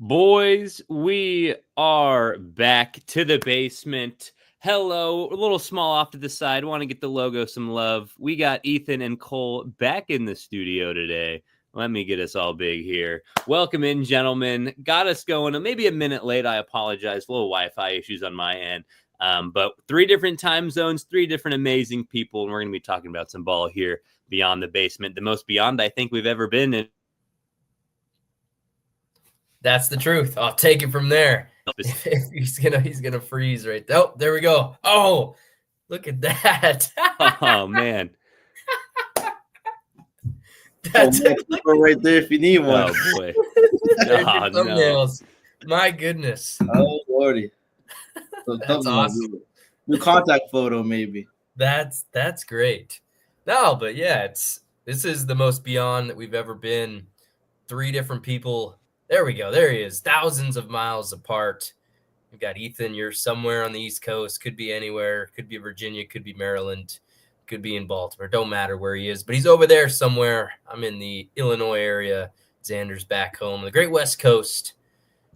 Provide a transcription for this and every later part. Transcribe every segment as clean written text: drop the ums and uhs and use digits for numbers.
Boys, we are back to the basement. Hello, a little small off to the side. Want to get the logo some love. We got Ethan and Cole back in the studio today. Let me get us all big here. Welcome in, gentlemen. Got us going. Maybe a minute late. I apologize. A little Wi-Fi issues on my end. But 3 different time zones, 3 different amazing people, and we're going to be talking about some ball here beyond the basement. The most beyond I think we've ever been in. That's the truth. I'll take it from there. He's gonna freeze right there. Oh, there we go. Oh, look at that. Oh man. That's right there if you need one. Oh boy. Thumbnails. No. My goodness. Oh lordy. That's awesome. New contact photo, maybe. That's great. No, but yeah, this is the most beyond that we've ever been. 3 different people. There we go. There he is. Thousands of miles apart. We've got Ethan. You're somewhere on the East Coast. Could be anywhere. Could be Virginia. Could be Maryland. Could be in Baltimore. Don't matter where he is. But he's over there somewhere. I'm in the Illinois area. Xander's back home. The Great West Coast.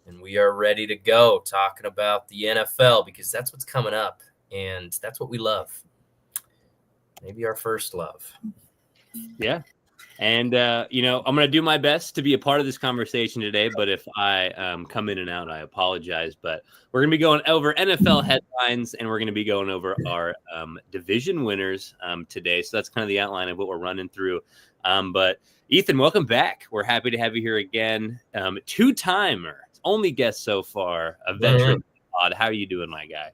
And we are ready to go talking about the NFL because that's what's coming up. And that's what we love. Maybe our first love. Yeah. And, I'm going to do my best to be a part of this conversation today. But if I come in and out, I apologize. But we're going to be going over NFL headlines, and we're going to be going over our division winners today. So that's kind of the outline of what we're running through. But, Ethan, welcome back. We're happy to have you here again. 2-timer, only guest so far, a veteran pod. How are you doing, my guy?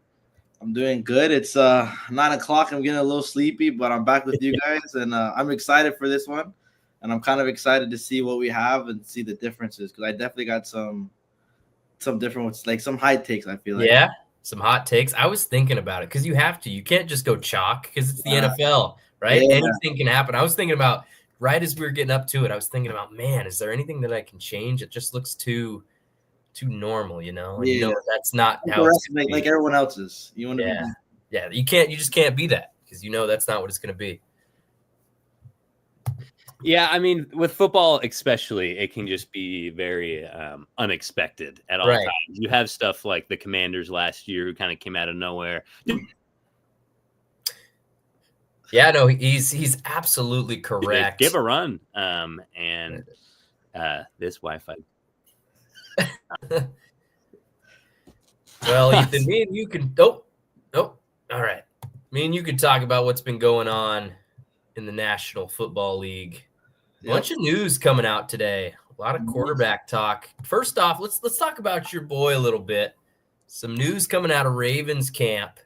I'm doing good. It's 9:00. I'm getting a little sleepy, but I'm back with you guys, and I'm excited for this one. And I'm kind of excited to see what we have and see the differences because I definitely got some different ones, like some high takes, I feel like. Yeah, some hot takes. I was thinking about it because you have to. You can't just go chalk because it's the NFL, right? Yeah. Anything can happen. I was thinking about, right as we were getting up to it, I was thinking about, man, is there anything that I can change? It just looks too normal, you know? And yeah. You know that's not how it's like everyone else's. You want to Yeah, you just can't be that because you know that's not what it's going to be. Yeah, I mean, with football especially, it can just be very unexpected at all times. You have stuff like the Commanders last year who kind of came out of nowhere. Yeah, no, he's absolutely correct. Give a run. And this Wi-Fi. Well, Ethan, me and you can All right. Me and you can talk about what's been going on in the National Football League. Bunch of news coming out today. A lot of quarterback talk. First off, let's talk about your boy a little bit. Some news coming out of Ravens camp.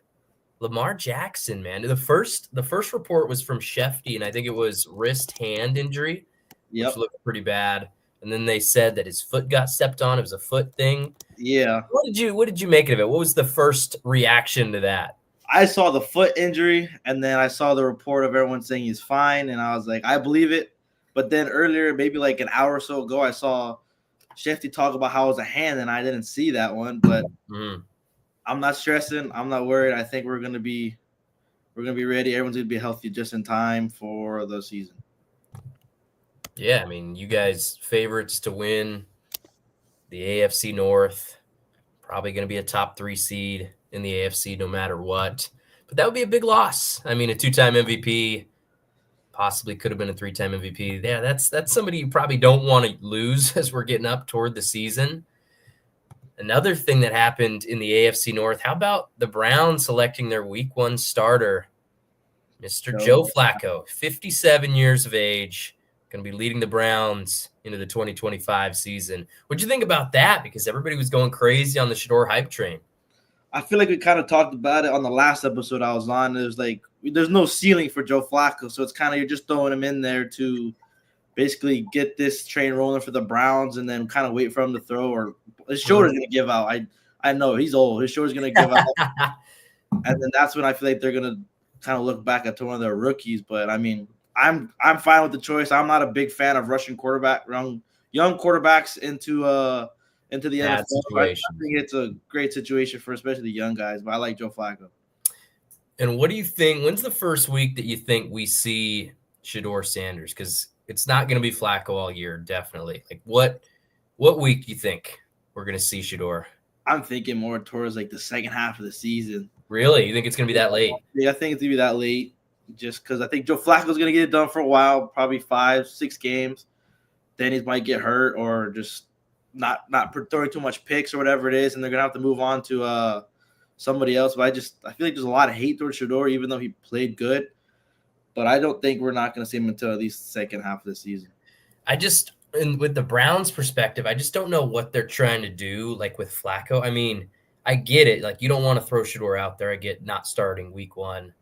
Lamar Jackson, man. The first report was from Shefty, and I think it was wrist hand injury, which looked pretty bad. And then they said that his foot got stepped on. It was a foot thing. Yeah. What did you make of it? What was the first reaction to that? I saw the foot injury, and then I saw the report of everyone saying he's fine, and I was like, I believe it. But then earlier, maybe like an hour or so ago, I saw Shefty talk about how it was a hand, and I didn't see that one. But I'm not stressing. I'm not worried. I think we're gonna be ready. Everyone's gonna be healthy just in time for the season. Yeah, I mean, you guys favorites to win the AFC North. Probably gonna be a top 3 seed in the AFC no matter what. But that would be a big loss. I mean, a 2-time MVP. Possibly could have been a 3-time MVP. Yeah, that's somebody you probably don't want to lose as we're getting up toward the season. Another thing that happened in the AFC North, how about the Browns selecting their week 1 starter, Mr. Joe Flacco, 57 years of age, going to be leading the Browns into the 2025 season. What'd you think about that? Because everybody was going crazy on the Shador hype train. I feel like we kind of talked about it on the last episode I was on. It was like there's no ceiling for Joe Flacco, so it's kind of you're just throwing him in there to basically get this train rolling for the Browns and then kind of wait for him to throw, or his shoulder's going to give out. I know he's old. His shoulder's going to give out. And then that's when I feel like they're going to kind of look back at one of their rookies. But, I mean, I'm fine with the choice. I'm not a big fan of rushing young quarterbacks into the NFL. I think it's a great situation for especially the young guys, but I like Joe Flacco. And what do you think? When's the first week that you think we see Shador Sanders? Because it's not going to be Flacco all year, definitely. Like what week do you think? we're going to see Shador? I'm thinking more towards like the second half of the season. Really? You think it's going to be that late? Yeah, I think it's going to be that late just because I think Joe Flacco's going to get it done for a while, probably 5-6 games. Then he might get hurt or just not throwing too much picks or whatever it is, and they're going to have to move on to somebody else. But I feel like there's a lot of hate towards Shador, even though he played good. But I don't think we're not going to see him until at least the second half of the season. And with the Browns' perspective, I just don't know what they're trying to do, like with Flacco. I mean, I get it. Like, you don't want to throw Shador out there. I get not starting week 1.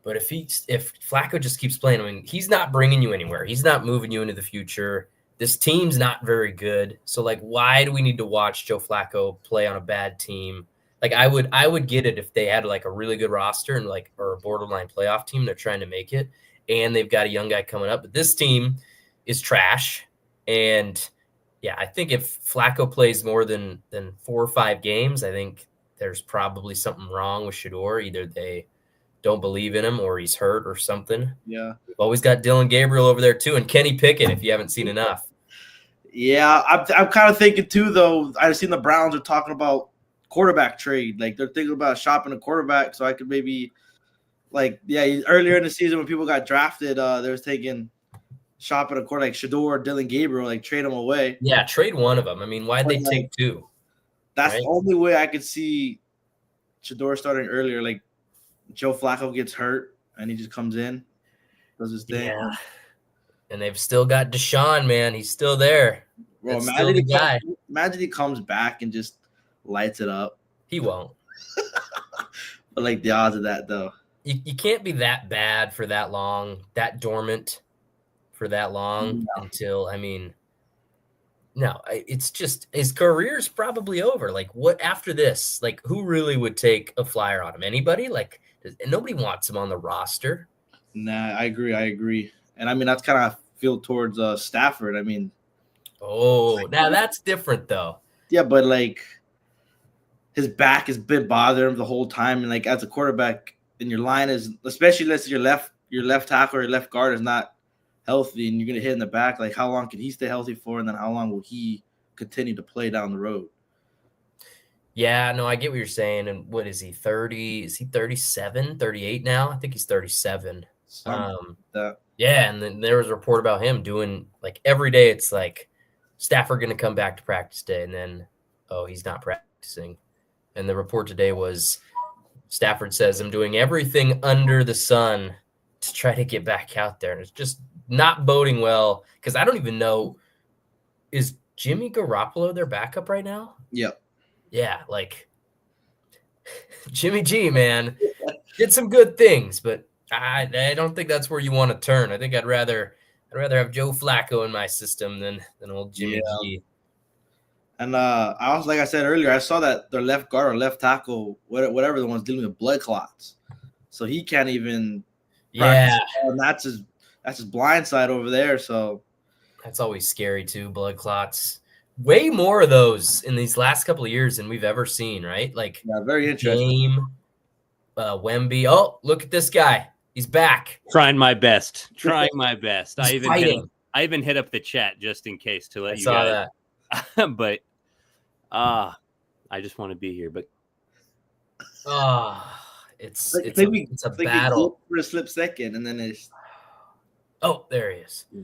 But if Flacco just keeps playing, I mean, he's not bringing you anywhere. He's not moving you into the future. This team's not very good. So, like, why do we need to watch Joe Flacco play on a bad team? Like, I would get it if they had, like, a really good roster and, like, or a borderline playoff team. They're trying to make it. And they've got a young guy coming up. But this team is trash. And, yeah, I think if Flacco plays more than 4 or 5 games, I think there's probably something wrong with Shador. Either they don't believe in him or he's hurt or something. Yeah. We've always got Dylan Gabriel over there, too, and Kenny Pickett, if you haven't seen enough. Yeah, I'm kind of thinking, too, though. I've seen the Browns are talking about quarterback trade. Like, they're thinking about shopping a quarterback, so I could maybe, like, yeah, earlier in the season when people got drafted, they was taking – shopping a quarterback like Shador, Dylan Gabriel, like trade them away. Yeah, trade one of them. I mean, why'd they take 2? That's the only way I could see Shador starting earlier. Like Joe Flacco gets hurt and he just comes in, does his thing. Yeah. And they've still got Deshaun, man. He's still there. Bro, imagine he comes back and just lights it up. He won't. But like the odds of that, though. You can't be that bad for that long, that dormant for that long until, I mean, no, it's just his career's probably over. Like, what after this? Like, who really would take a flyer on him? Anybody? Like, nobody wants him on the roster. Nah, I agree. And I mean, that's kind of feel towards Stafford. I mean, now that's different though. Yeah, but like his back has been bothering him the whole time, and like as a quarterback, and your line is, especially unless your left tackle or your left guard is not healthy and you're going to hit in the back, like how long can he stay healthy for, and then how long will he continue to play down the road? Yeah, no, I get what you're saying. And what is he, 30? Is he 37, 38 now? I think he's 37. Yeah, and then there was a report about him doing, like, every day it's like Stafford going to come back to practice day, and then, oh, he's not practicing. And the report today was Stafford says, I'm doing everything under the sun to try to get back out there. And it's just not boding well, because I don't even know, is Jimmy Garoppolo their backup right now? Yep. Yeah, like Jimmy G, man, did some good things, but I don't think that's where you want to turn. I think I'd rather have Joe Flacco in my system than old Jimmy G. And I was, like I said earlier, I saw that their left guard or left tackle, whatever the one's dealing with blood clots, so he can't even. Yeah, and that's his blind side over there. So that's always scary too. Blood clots. Way more of those in these last couple of years than we've ever seen, right? Like, yeah, very interesting. Game, Wemby. Oh, look at this guy. He's back. Trying my best. I even hit up the chat just in case to let you guys. That. But I just want to be here. But it's a battle for a slip second, and then it's. Oh, there he is. He's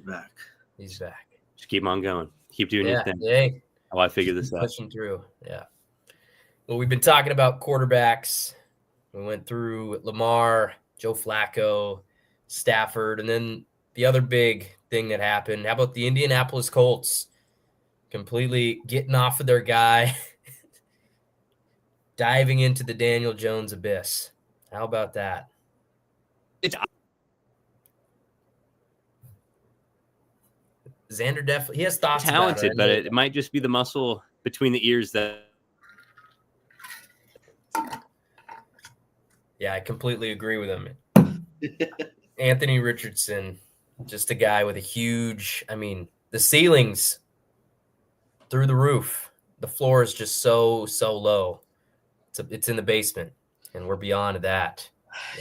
back. Just keep on going. Keep doing your thing. Yeah. How I figure this out. Pushing through. Yeah. Well, we've been talking about quarterbacks. We went through Lamar, Joe Flacco, Stafford, and then the other big thing that happened. How about the Indianapolis Colts completely getting off of their guy, diving into the Daniel Jones abyss? How about that? Xander definitely, he has thoughts. Talented, but it might just be the muscle between the ears that. Yeah, I completely agree with him. Anthony Richardson, just a guy with a huge, I mean, the ceiling's through the roof. The floor is just so low. It's in the basement, and we're beyond that.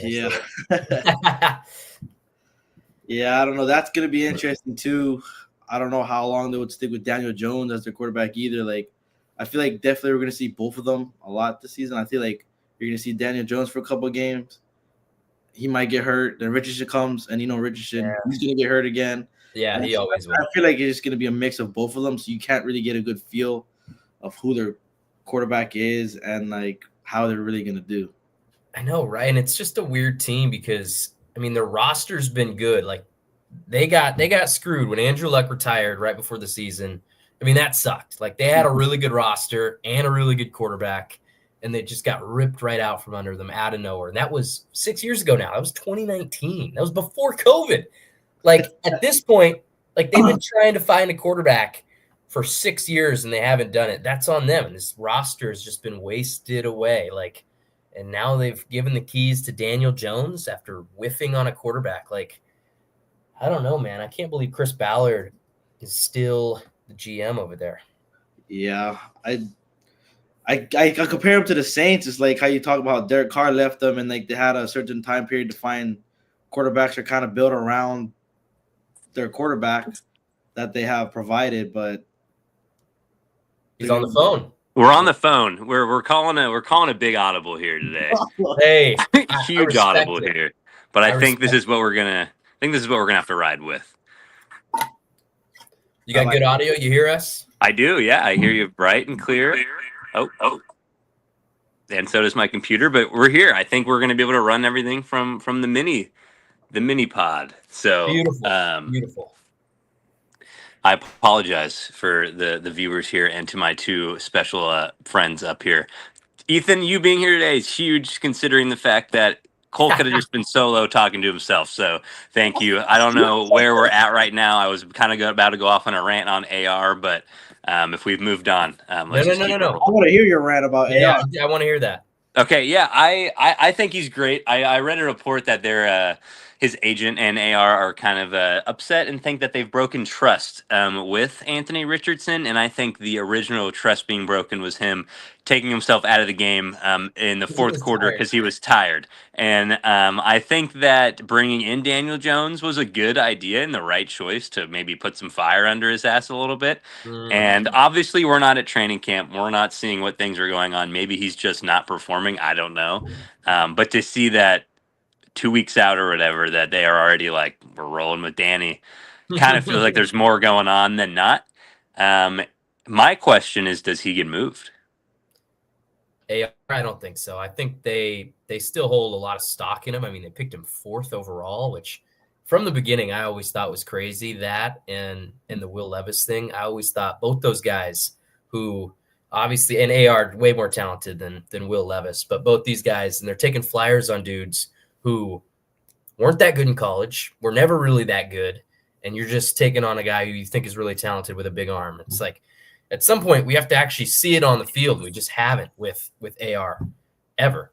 Yeah. Yeah, I don't know. That's going to be interesting, too. I don't know how long they would stick with Daniel Jones as their quarterback either. Like, I feel like definitely we're going to see both of them a lot this season. I feel like you're going to see Daniel Jones for a couple of games. He might get hurt. Then Richardson comes, and Richardson, he's going to get hurt again. Yeah, and he always will. I feel like it's just going to be a mix of both of them, so you can't really get a good feel of who their quarterback is and like how they're really going to do. I know, right? And it's just a weird team because their roster's been good. Like they got screwed when Andrew Luck retired right before the season. That sucked. Like they had a really good roster and a really good quarterback, and they just got ripped right out from under them out of nowhere. And that was 6 years ago now. That was 2019. That was before COVID. Like at this point, like they've been trying to find a quarterback for 6 years and they haven't done it. That's on them. And this roster has just been wasted away. Like, and now they've given the keys to Daniel Jones after whiffing on a quarterback. Like, I don't know, man. I can't believe Chris Ballard is still the GM over there. Yeah, I compare him to the Saints. It's like how you talk about Derek Carr left them and like they had a certain time period to find quarterbacks are kind of built around their quarterback that they have provided, but he's on the phone. We're on the phone. We're calling a big audible here today. Hey, huge audible here. But I think this is what we're gonna have to ride with. You got good audio? You hear us? I do, yeah. I hear you bright and clear. Oh. And so does my computer, but we're here. I think we're gonna be able to run everything from the mini pod. So beautiful. I apologize for the viewers here and to my two special friends up here. Ethan, you being here today is huge considering the fact that Cole could have just been solo talking to himself. So thank you. I don't know where we're at right now. I was kind of about to go off on a rant on AR, but if we've moved on. Let's no. I want to hear your rant about AR. I want to hear that. Okay, yeah, I think he's great. I read a report that they're his agent and AR are kind of upset and think that they've broken trust with Anthony Richardson, and I think the original trust being broken was him taking himself out of the game in the fourth quarter because he was tired. And I think that bringing in Daniel Jones was a good idea and the right choice to maybe put some fire under his ass a little bit. And obviously we're not at training camp. We're not seeing what things are going on. Maybe he's just not performing. I don't know. But to see that 2 weeks out or whatever, that they are already like, we're rolling with Danny, kind of feels like there's more going on than not. My question is, does he get moved? I don't think so. I think they still hold a lot of stock in him. They picked him 4th overall, which from the beginning I always thought was crazy. That and the Will Levis thing, I always thought both those guys who obviously, and AR way more talented than Will Levis, but both these guys, and they're taking flyers on dudes who weren't that good in college, were never really that good, and you're just taking on a guy who you think is really talented with a big arm. It's like at some point we have to actually see it on the field. We just haven't with AR ever.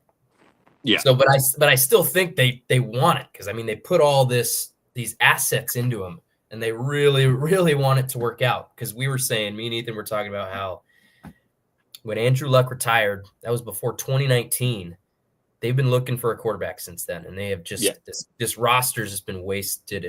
Yeah. So, but I still think they want it because they put all these assets into him, and they really, really want it to work out. Because we were saying, me and Ethan were talking about how when Andrew Luck retired, that was before 2019. They've been looking for a quarterback since then, and they have just this roster's just been wasted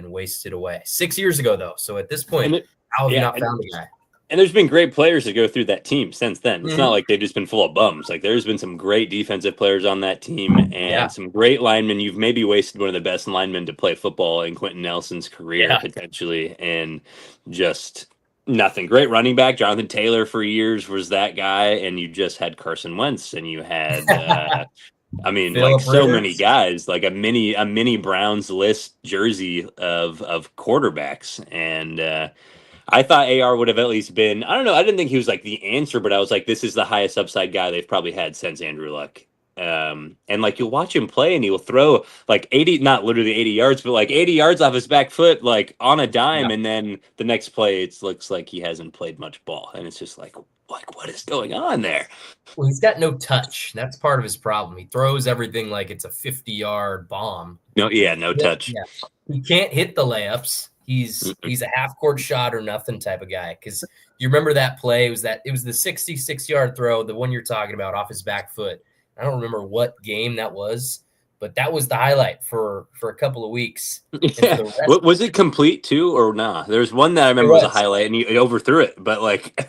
away. 6 years ago, though. So at this point, how have you not found a guy? And there's been great players to go through that team since then. It's not like they've just been full of bums. Like there's been some great defensive players on that team and some great linemen. You've maybe wasted one of the best linemen to play football in Quentin Nelson's career potentially, and just nothing. Great running back, Jonathan Taylor for years was that guy, and you just had Carson Wentz, and you had like so many guys, like a mini Browns list jersey of quarterbacks. And I thought AR would have at least been, I don't know, I didn't think he was like the answer, but I was like, this is the highest upside guy they've probably had since Andrew Luck. And like you'll watch him play and he'll throw like 80, not literally 80 yards, but like 80 yards off his back foot, like on a dime. And then the next play, it looks like he hasn't played much ball. And it's just like what is going on there? Well, he's got no touch. That's part of his problem. He throws everything like it's a 50-yard bomb. No touch. Yeah. He can't hit the layups. He's a half-court shot or nothing type of guy. Because you remember that play? It was the 66-yard throw, the one you're talking about, off his back foot. I don't remember what game that was, but that was the highlight for a couple of weeks. Yeah. Was it complete too or nah? There's one that I remember was a highlight and he overthrew it, but like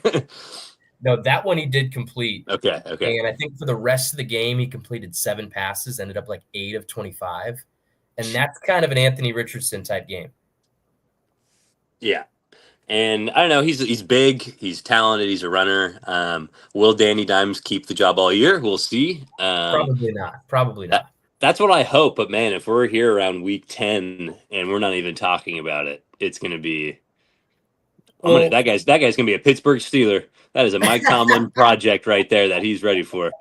No, that one he did complete. Okay. And I think for the rest of the game, he completed 7 passes, ended up like 8 of 25. And that's kind of an Anthony Richardson type game. Yeah. And I don't know, he's big, he's talented, he's a runner. Will Danny Dimes keep the job all year? We'll see. Probably not. Probably not. That's what I hope. But man, if we're here around week 10 and we're not even talking about it, it's going to be. That guy's going to be a Pittsburgh Steeler. That is a Mike Tomlin project right there that he's ready for.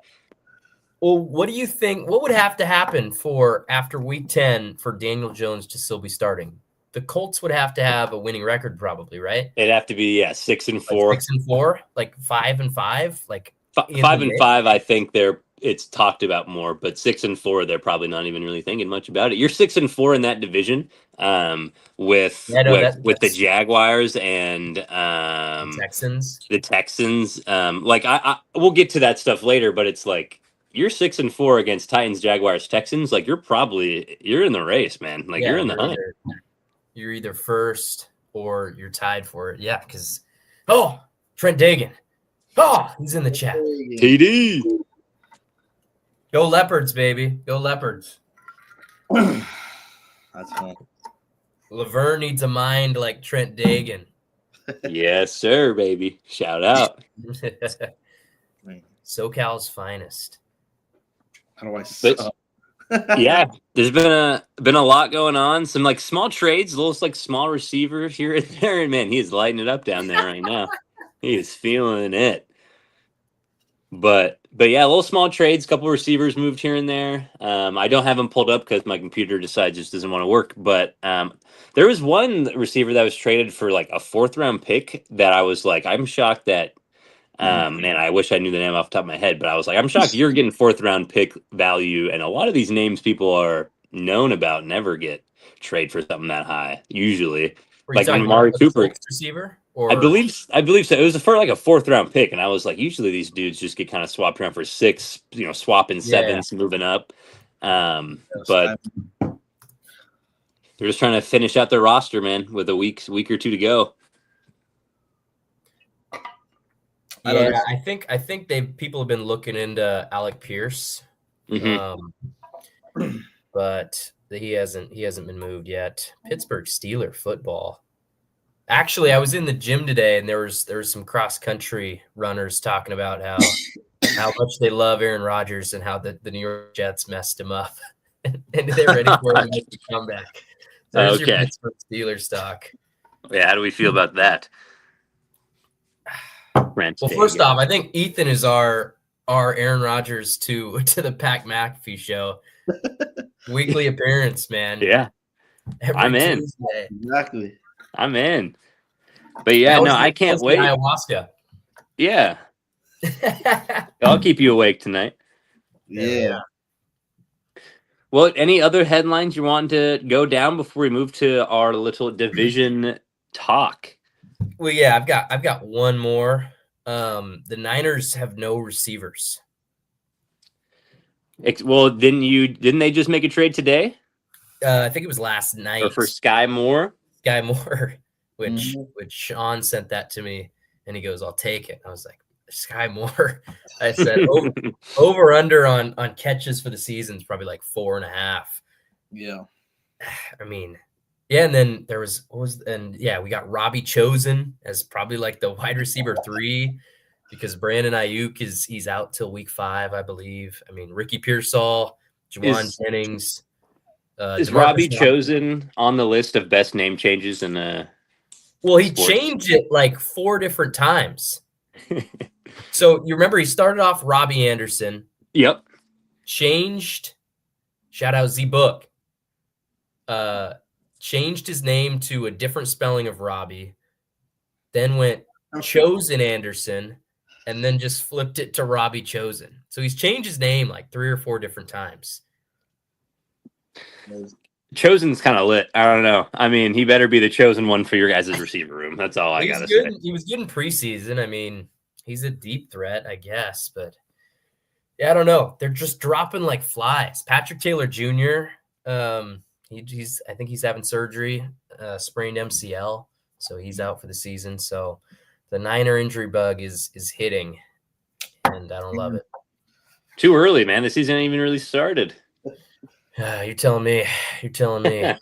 Well, what do you think? What would have to happen for after week 10 for Daniel Jones to still be starting? The Colts would have to have a winning record, probably, right? It'd have to be 6-4, like 6-4, like 5-5, like 5-5. I think it's talked about more, but 6-4, they're probably not even really thinking much about it. You're 6-4 in that division, with the Jaguars and Texans. The Texans, like I we'll get to that stuff later, but it's like you're 6-4 against Titans, Jaguars, Texans. Like you're in the race, man. Like you're in the hunt. You're either first or you're tied for it. Yeah, because Trent Dagan. He's in the chat. TD. Go Leopards, baby. Go Leopards. That's fun. Laverne needs a mind like Trent Dagan. Yes, sir, baby. Shout out. SoCal's finest. How do I yeah, there's been a lot going on. Some like small trades, little like small receivers here and there, and man, he is lighting it up down there right now. He is feeling it. But yeah, little small trades, couple receivers moved here and there. I don't have them pulled up because my computer decides just doesn't want to work. But there was one receiver that was traded for like a 4th-round pick that I was like, I'm shocked that. Man, I wish I knew the name off the top of my head, but I was like, I'm shocked you're getting 4th-round pick value, and a lot of these names people are known about never get trade for something that high. Usually, like Amari Cooper, receiver. I believe so. It was for like a 4th-round pick, and I was like, usually these dudes just get kind of swapped around for 6, swapping 7s, moving up. But they're just trying to finish out their roster, man, with a week or two to go. Yeah, I think people have been looking into Alec Pierce, but he hasn't been moved yet. Pittsburgh Steeler football. Actually, I was in the gym today, and there was some cross country runners talking about how much they love Aaron Rodgers and how the New York Jets messed him up, and they're ready for him to make a comeback. There's your Pittsburgh Steelers stock. Yeah, how do we feel about that? Well, first off, I think Ethan is our Aaron Rodgers to the Pat McAfee show. Weekly appearance, man. Yeah. I'm in. Tuesday. Exactly. I'm in. But yeah, I can't wait. Ayahuasca. Yeah. I'll keep you awake tonight. Yeah. Well, any other headlines you want to go down before we move to our little division talk? Well, yeah, I've got one more. The Niners have no receivers. Well, didn't they just make a trade today? I think it was last night. Or for Sky Moore? Sky Moore, which Sean sent that to me, and he goes, "I'll take it." I was like, Sky Moore. I said over under on catches for the season is probably like 4.5. Yeah. I mean, yeah, and then there was we got Robbie Chosen as probably like the wide receiver 3 because Brandon Ayuk he's out till week 5, I believe. I mean, Ricky Pearsall, Juwan Jennings. Is Robbie Chosen on the list of best name changes in the? Well, he changed it like 4 different times. So you remember he started off Robbie Anderson. Yep. Changed. Shout out Z Book. Changed his name to a different spelling of Robbie. Then went Chosen Anderson, and then just flipped it to Robbie Chosen. So he's changed his name like 3 or 4 different times. Chosen's kind of lit. I don't know. I mean, he better be the chosen one for your guys' receiver room. That's all I gotta say. He was good in preseason. I mean, he's a deep threat, I guess, but yeah, I don't know. They're just dropping like flies. Patrick Taylor Jr. I think he's having surgery, sprained MCL, so he's out for the season. So The Niner injury bug is hitting, and I don't love it. Too early, man. The season ain't even really started. You're telling me. You're telling me.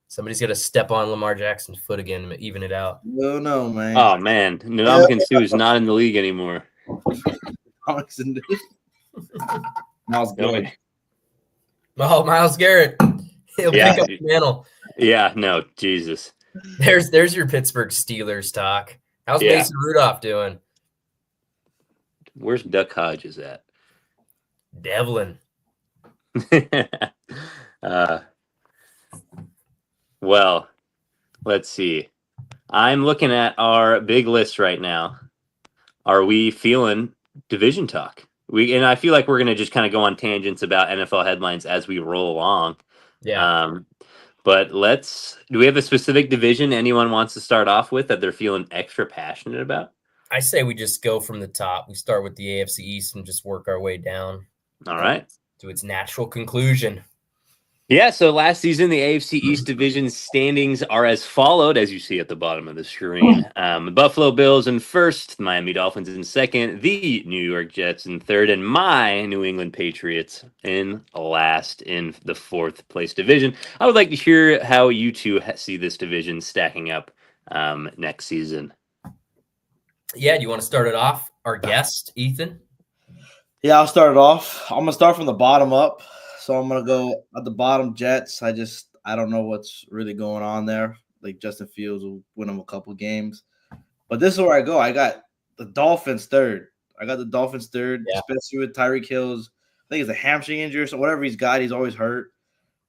Somebody's got to step on Lamar Jackson's foot again to even it out. No, man. Oh, man. Ndamukong Suh's not in the league anymore. Miles Garrett. Oh, Myles Garrett. He'll pick up the mantle. Yeah, no, Jesus. There's your Pittsburgh Steelers talk. How's Mason Rudolph doing? Where's Duck Hodges at? Devlin. Well, let's see. I'm looking at our big list right now. Are we feeling division talk? And I feel like we're going to just kind of go on tangents about NFL headlines as we roll along. Yeah. But do we have a specific division anyone wants to start off with that they're feeling extra passionate about? I say we just go from the top. We start with the AFC East and just work our way down. All right. To its natural conclusion. Yeah, so last season, the AFC East division standings are as followed, as you see at the bottom of the screen. The Buffalo Bills in first, the Miami Dolphins in second, the New York Jets in third, and my New England Patriots in last in the fourth place division. I would like to hear how you two see this division stacking up next season. Yeah, do you want to start it off? Our guest, Ethan? Yeah, I'll start it off. I'm going to start from the bottom up. So I'm going to go at the bottom, Jets. I don't know what's really going on there. Like Justin Fields will win them a couple games. But this is where I go. I got the Dolphins third. Especially with Tyreek Hill's, I think it's a hamstring injury or so, whatever he's got. He's always hurt.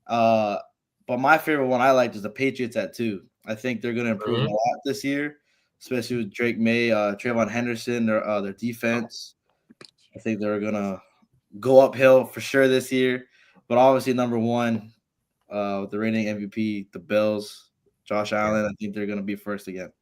But my favorite one I liked is the Patriots at 2. I think they're going to improve a lot this year, especially with Drake May, Trayvon Henderson, their defense. I think they're going to go uphill for sure this year. But obviously, number one, the reigning MVP, the Bills, Josh Allen, I think they're going to be first again.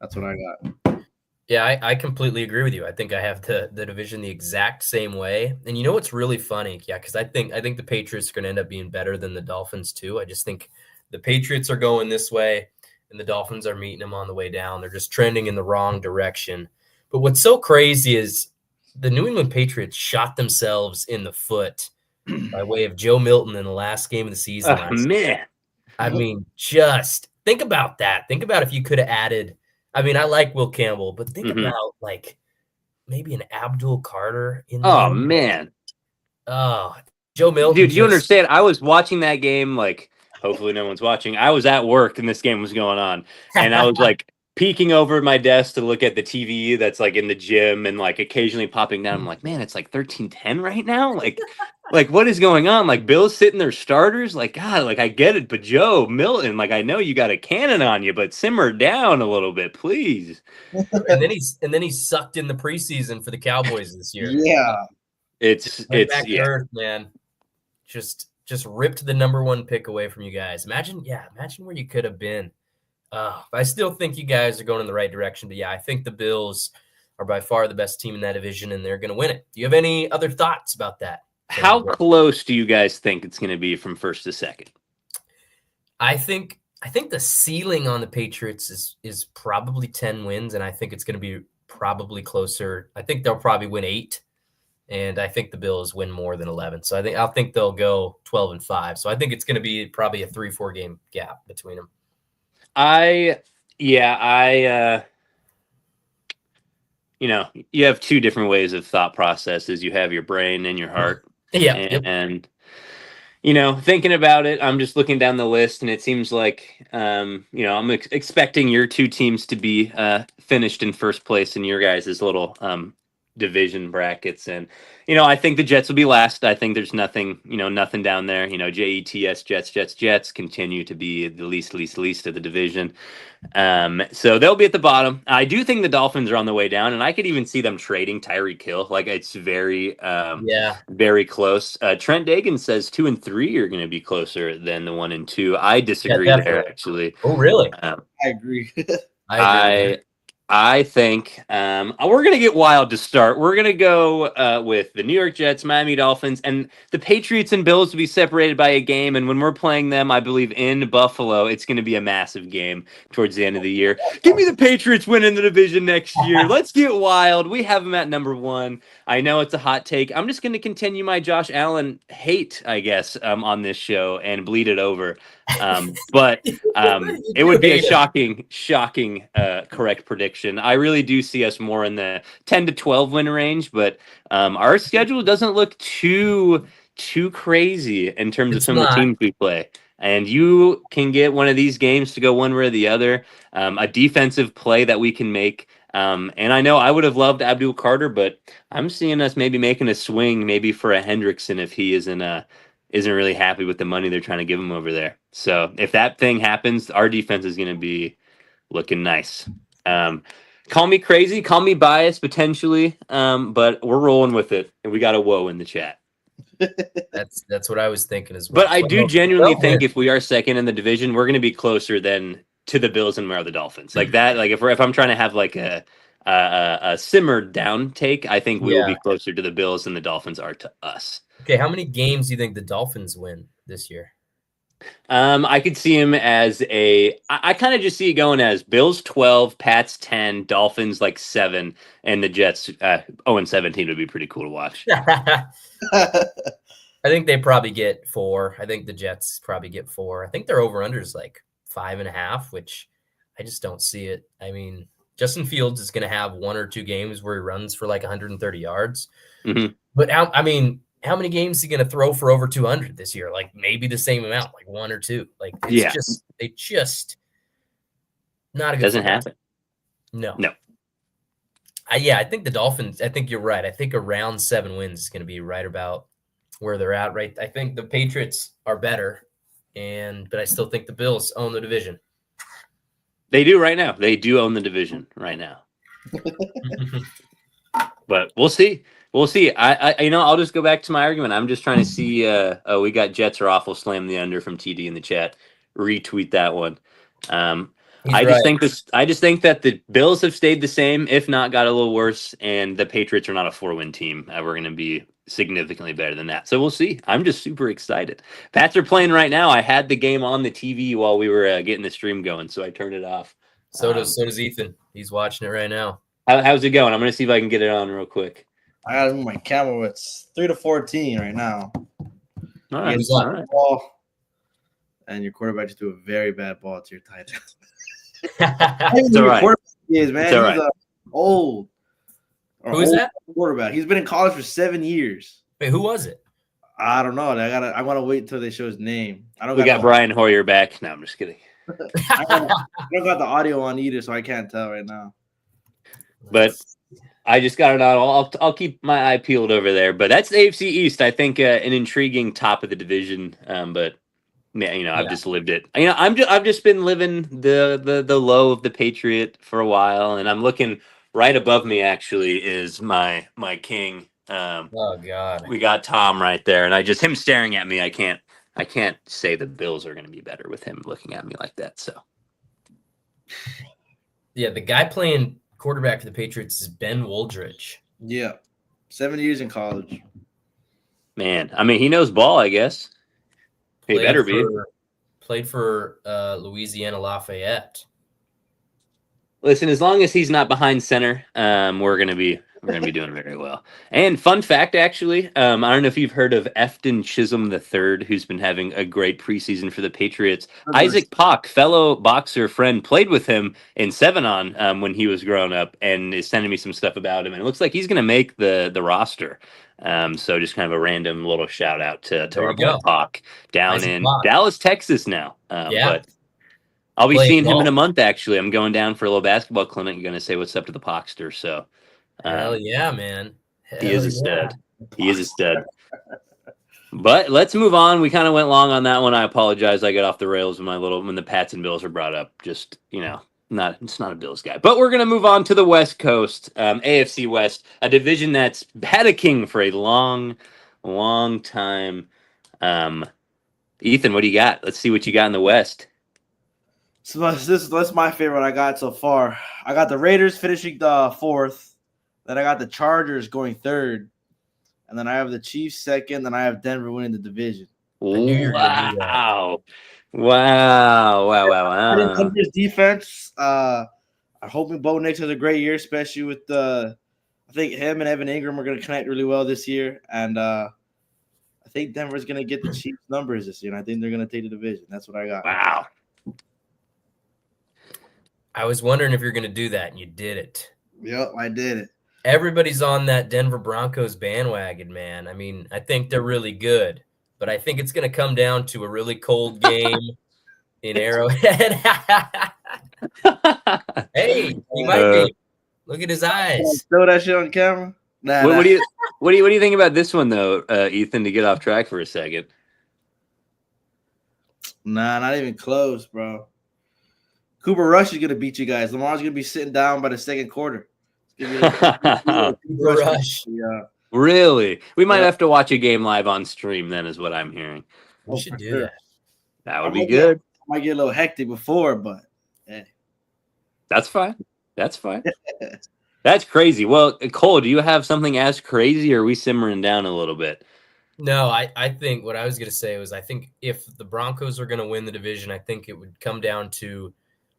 That's what I got. Yeah, I completely agree with you. I think I have the division the exact same way. And you know what's really funny? Yeah, because I think the Patriots are going to end up being better than the Dolphins too. I just think the Patriots are going this way, and the Dolphins are meeting them on the way down. They're just trending in the wrong direction. But what's so crazy is the New England Patriots shot themselves in the foot by way of Joe Milton in the last game of the season. Man. I mean, just think about that. Think about if you could have added. I mean, I like Will Campbell, but think about like maybe an Abdul Carter in there. Oh, man. Oh, Joe Milton. Dude, you understand? I was watching that game, like, hopefully no one's watching. I was at work and this game was going on. And I was like peeking over my desk to look at the TV that's like in the gym and like occasionally popping down. I'm like, man, it's like 13-10 right now. Like what is going on? Like Bill's sitting their starters. Like, God, like I get it. But Joe Milton, like I know you got a cannon on you, but simmer down a little bit, please. And then he sucked in the preseason for the Cowboys this year. Yeah. It's back to earth, man. Just ripped the number one pick away from you guys. Imagine where you could have been. I still think you guys are going in the right direction. But yeah, I think the Bills are by far the best team in that division, and they're going to win it. Do you have any other thoughts about that? How close do you guys think it's going to be from first to second? I think the ceiling on the Patriots is probably 10 wins, and I think it's going to be probably closer. I think they'll probably win 8, and I think the Bills win more than 11. So I think they'll go 12-5. So I think it's going to be probably a 3-4 game gap between them. You have two different ways of thought processes. You have your brain and your heart. Yeah. And thinking about it, I'm just looking down the list and it seems like, I'm expecting your two teams to be finished in first place in your guys' little division brackets. And, I think the Jets will be last. I think there's nothing down there. Jets, Jets continue to be the least of the division. So they'll be at the bottom. I do think the Dolphins are on the way down, and I could even see them trading Tyreek Hill. Like it's very, very close. Trent Dagan says 2 and 3 are going to be closer than the 1 and 2. I disagree there, actually. Oh, really? I agree. I think we're going to get wild to start. We're going to go with the New York Jets, Miami Dolphins, and the Patriots and Bills to be separated by a game. And when we're playing them, I believe in Buffalo, it's going to be a massive game towards the end of the year. Give me the Patriots winning the division next year. Let's get wild. We have them at number 1. I know it's a hot take. I'm just going to continue my Josh Allen hate, I guess, on this show and bleed it over. But it would be a shocking correct prediction. I really do see us more in the 10 to 12 win range, but our schedule doesn't look too crazy in terms of some of the teams we play. And you can get one of these games to go one way or the other. A defensive play that we can make. And I know I would have loved Abdul Carter, but I'm seeing us maybe making a swing, maybe for a Hendrickson if he isn't really happy with the money they're trying to give him over there. So if that thing happens, our defense is going to be looking nice. Call me crazy, call me biased potentially, but we're rolling with it, and we got a whoa in the chat. That's what I was thinking as well. But I do genuinely think if we are second in the division, we're going to be closer than to the Bills than we are the Dolphins. Like that. Like if I'm trying to have like a simmered down take, I think we will be closer to the Bills than the Dolphins are to us. Okay, how many games do you think the Dolphins win this year? I could see him as I kind of just see it going as Bills 12, Pats 10, Dolphins like 7, and the Jets 0-17 would be pretty cool to watch. I think they probably get 4. I think the Jets probably get 4. I think their over-under is like 5.5, which I just don't see it. I mean, Justin Fields is going to have 1 or 2 games where he runs for like 130 yards. Mm-hmm. But how many games is he going to throw for over 200 this year? Like maybe the same amount, like 1 or 2. Like they just not a good. Doesn't happen. No. I think the Dolphins. I think you're right. I think around 7 wins is going to be right about where they're at. Right. I think the Patriots are better, but I still think the Bills own the division. They do right now. They do own the division right now. But we'll see. We'll see. I'll just go back to my argument. I'm just trying to see. We got Jets are awful. Slam the under from TD in the chat. Retweet that one. I just think that the Bills have stayed the same, if not got a little worse, and the Patriots are not a 4-win team. We're going to be significantly better than that. So we'll see. I'm just super excited. Pats are playing right now. I had the game on the TV while we were getting the stream going, so I turned it off. So does Ethan. He's watching it right now. How's it going? I'm going to see if I can get it on real quick. I got it in my camera. It's 3-14 right now. All right. Ball, and your quarterback just threw a very bad ball to your tight end. It's all right. Is, man. It's all He's right. Old. Who is that? Quarterback. He's been in college for 7 years. Wait, who was it? I don't know. I want to wait until they show his name. We got Brian Hoyer back. No, I'm just kidding. I don't got the audio on either, so I can't tell right now. But I just got it on. I'll keep my eye peeled over there. But that's the AFC East. I think an intriguing top of the division. But yeah, I've just lived it. I've just been living the low of the Patriot for a while, and I'm looking right above me. Actually, is my king. Oh God, we got Tom right there, and him staring at me. I can't say the Bills are going to be better with him looking at me like that. So yeah, the guy playing quarterback for the Patriots is Ben Woldridge. Yeah, 7 years in college. Man, I mean, he knows ball, I guess. He better be. Played for Louisiana Lafayette. Listen, as long as he's not behind center, we're gonna be doing very well. And fun fact, actually, I don't know if you've heard of Efton Chisholm III, who's been having a great preseason for the Patriots. Isaac Pock, fellow boxer friend, played with him in 7-on when he was growing up, and is sending me some stuff about him. And it looks like he's gonna make the roster. So just kind of a random little shout out to our boy Pock down in Dallas, Texas now. But I'll be seeing him in a month. Actually, I'm going down for a little basketball clinic. I'm going to say what's up to the Pockster. So, hell yeah, man! He is a stud. He is a stud. But let's move on. We kind of went long on that one. I apologize. I got off the rails when the Pats and Bills were brought up. Just it's not a Bills guy. But we're going to move on to the West Coast, AFC West, a division that's had a king for a long, long time. Ethan, what do you got? Let's see what you got in the West. So that's my favorite I got so far. I got the Raiders finishing the fourth. Then I got the Chargers going third. And then I have the Chiefs second. Then I have Denver winning the division. I knew you were going to do that. Wow. Wow. Denver's defense. I'm hoping Bo Nix has a great year, especially with I think him and Evan Ingram are going to connect really well this year. And I think Denver's going to get the Chiefs numbers this year. And I think they're going to take the division. That's what I got. Wow. I was wondering if you're going to do that, and you did it. Yep, I did it. Everybody's on that Denver Broncos bandwagon, man. I mean, I think they're really good, but I think it's going to come down to a really cold game in Arrowhead. Hey, he might be. Look at his eyes. Throw that shit on camera. What do you think about this one though, Ethan? To get off track for a second. Nah, not even close, bro. Cooper Rush is gonna beat you guys. Lamar's gonna be sitting down by the second quarter. Rush. Yeah. Really? We might have to watch a game live on stream then, is what I'm hearing. We should do that. That would be good. Might get a little hectic before, but hey. That's fine. That's fine. That's crazy. Well, Cole, do you have something as crazy, or are we simmering down a little bit? No, I think what I was going to say was I think if the Broncos are going to win the division, I think it would come down to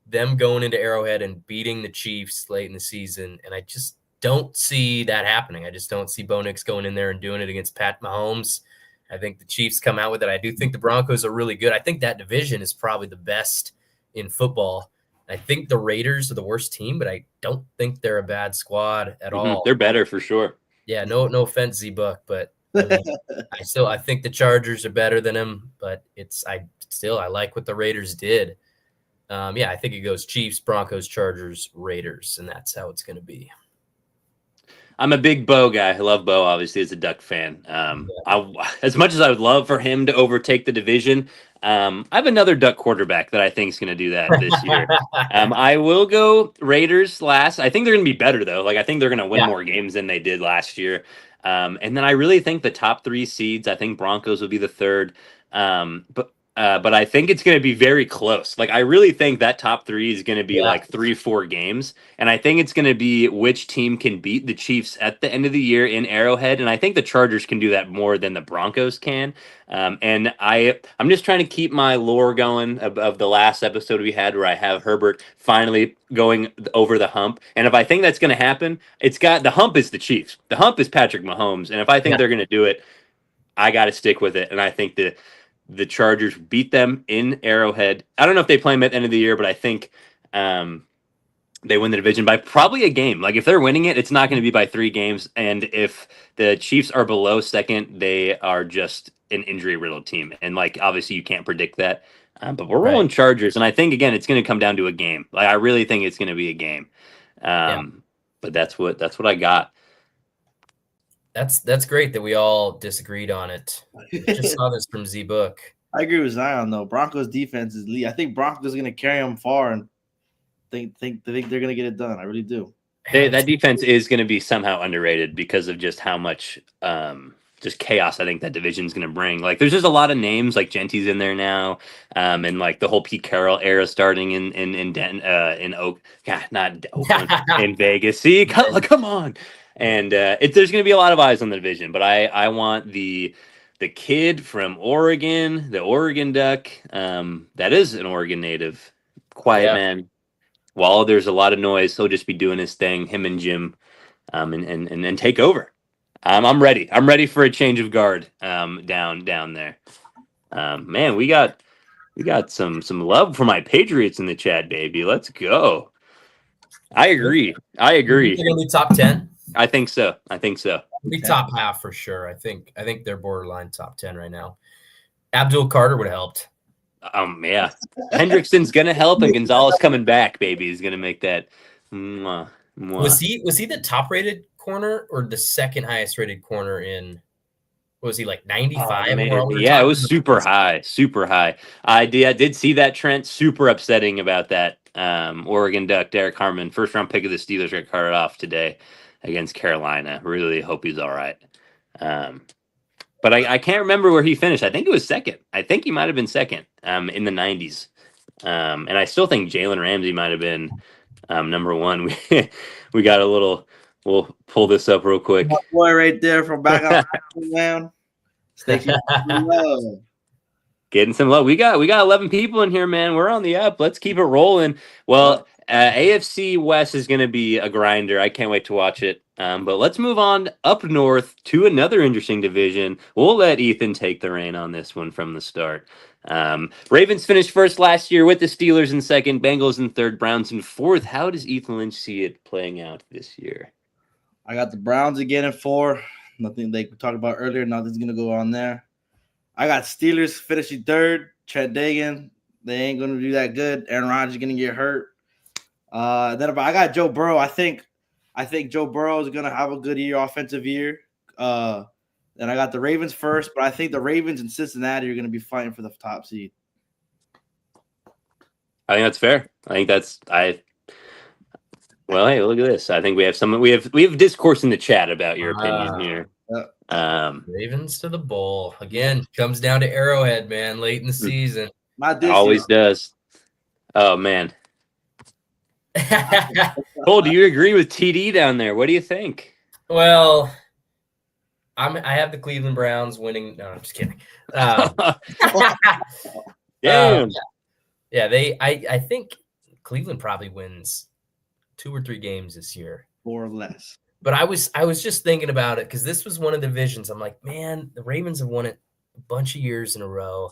them going into Arrowhead and beating the Chiefs late in the season. And I just don't see that happening. I just don't see Bo Nix going in there and doing it against Pat Mahomes. I think the Chiefs come out with it. I do think the Broncos are really good. I think that division is probably the best in football. I think the Raiders are the worst team, but I don't think they're a bad squad at all. They're better for sure. Yeah, no offense, Z-Buck, but I mean, I think the Chargers are better than him, but I like what the Raiders did. I think it goes Chiefs, Broncos, Chargers, Raiders, and that's how it's going to be. I'm a big Bo guy. I love Bo, obviously, as a Duck fan. As much as I would love for him to overtake the division, I have another Duck quarterback that I think is going to do that this year. I will go Raiders last. I think they're going to be better, though. Like, I think they're going to win more games than they did last year. And then I really think the top three seeds, I think Broncos will be the third. But I think it's going to be very close. Like, I really think that top three is going to be like 3-4 games. And I think it's going to be which team can beat the Chiefs at the end of the year in Arrowhead. And I think the Chargers can do that more than the Broncos can. And I'm just trying to keep my lore going of the last episode we had where I have Herbert finally going over the hump. And if I think that's going to happen, the hump is the Chiefs. The hump is Patrick Mahomes. And if I think they're going to do it, I got to stick with it. And I think the Chargers beat them in Arrowhead. I don't know if they play them at the end of the year, but I think they win the division by probably a game. Like, if they're winning it, it's not going to be by 3 games. And if the Chiefs are below second, they are just an injury-riddled team. And, like, obviously you can't predict that. But we're rolling Chargers. And I think, again, it's going to come down to a game. Like, I really think it's going to be a game. But that's what I got. That's great that we all disagreed on it. I just saw this from Z-Book. I agree with Zion, though. Broncos defense is lead. I think Broncos are going to carry them far, and think they're going to get it done. I really do. That defense is going to be somehow underrated because of just how much just chaos I think that division is going to bring. Like, there's just a lot of names, like Genty's in there now, and like the whole Pete Carroll era starting in Vegas. See, come on. And there's going to be a lot of eyes on the division, but I want the kid from Oregon, the Oregon Duck, that is an Oregon native, quiet man. While there's a lot of noise, he'll just be doing his thing, him and Jim, and take over. I'm ready. I'm ready for a change of guard down there. Man, we got some love for my Patriots in the chat, baby. Let's go. I agree. They're going to be top 10. I think so. Be top half for sure. I think they're borderline top 10 right now. Abdul Carter would have helped. Yeah. Hendrickson's gonna help, and Gonzalez coming back, baby, is gonna make that. Mwah, mwah. Was he the top rated corner or the second highest rated corner in? Was he like 95? Yeah, it was super high. I did see that, Trent. Super upsetting about that. Oregon Duck Derek Harmon, first round pick of the Steelers, got carted off today against Carolina. Really hope he's all right. But I can't remember where he finished. I think it was second. I think he might have been second in the 90s. And I still think Jalen Ramsey might have been number one. We got a little. We'll pull this up real quick. My boy right there from back on man. Stacey love. Getting some love. We got 11 people in here, man. We're on the up. Let's keep it rolling. Well, AFC West is going to be a grinder. I can't wait to watch it. But let's move on up north to another interesting division. We'll let Ethan take the reign on this one from the start. Ravens finished first last year with the Steelers in second, Bengals in third, Browns in fourth. How does Ethan Lynch see it playing out this year? I got the Browns again in 4. Nothing they talked about earlier. Nothing's going to go on there. I got Steelers finishing third. Chet Dagan, they ain't going to do that good. Aaron Rodgers going to get hurt. Then I got Joe Burrow. I think Joe Burrow is going to have a good year, offensive year. Then I got the Ravens first, but I think the Ravens and Cincinnati are going to be fighting for the top seed. I think that's fair. Well, hey, look at this. I think we have discourse in the chat about your opinion here. Ravens to the bowl again. Comes down to Arrowhead, man. Late in the season, Not this always year. does. Oh man, Cole, do you agree with TD down there? What do you think? Well, I have the Cleveland Browns winning. No, I'm just kidding. Damn. Yeah, I think Cleveland probably wins 2 or 3 games this year, 4 or less. But I was just thinking about it because this was one of the divisions. I'm like, man, the Ravens have won it a bunch of years in a row.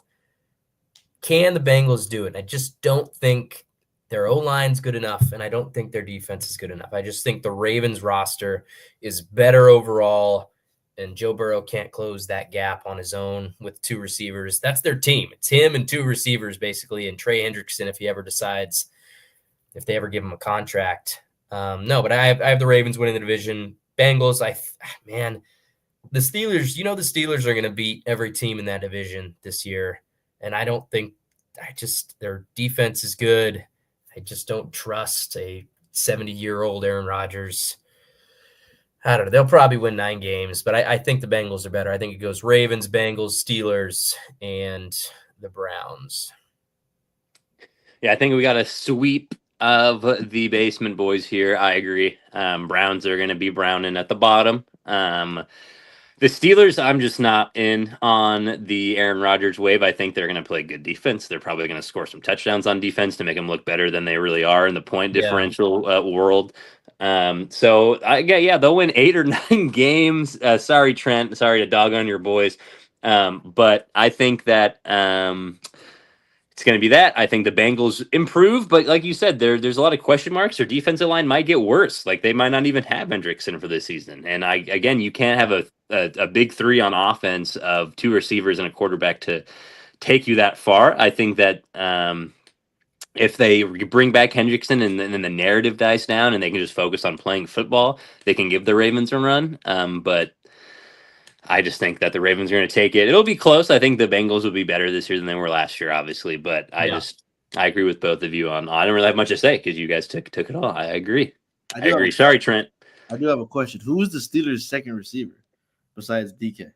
Can the Bengals do it? I just don't think their O-line's good enough, and I don't think their defense is good enough. I just think the Ravens roster is better overall, and Joe Burrow can't close that gap on his own with 2 receivers. That's their team. It's him and 2 receivers, basically, and Trey Hendrickson if he ever decides, if they ever give him a contract. No, but I have the Ravens winning the division. Bengals, the Steelers, the Steelers are going to beat every team in that division this year. And their defense is good. I just don't trust a 70-year-old Aaron Rodgers. I don't know. They'll probably win 9 games, but I think the Bengals are better. I think it goes Ravens, Bengals, Steelers, and the Browns. Yeah, I think we got a sweep of the basement boys here. I agree. Browns are going to be browning at the bottom. The Steelers, I'm just not in on the Aaron Rodgers wave. I think they're going to play good defense. They're probably going to score some touchdowns on defense to make them look better than they really are in the point differential world. So they'll win 8 or 9 games. Sorry, Trent. Sorry to dog on your boys. But I think that it's going to be that. I think the Bengals improve, but like you said, there's a lot of question marks. Their defensive line might get worse. Like they might not even have Hendrickson for this season. And you can't have a big 3 on offense of 2 receivers and a quarterback to take you that far. I think that if they bring back Hendrickson and then the narrative dies down and they can just focus on playing football, they can give the Ravens a run. But I just think that the Ravens are going to take it. It'll be close. I think the Bengals will be better this year than they were last year, obviously. But I agree with both of you on. I don't really have much to say because you guys took it all. I agree. I agree. Sorry, Trent. I do have a question. Who's the Steelers' second receiver besides DK?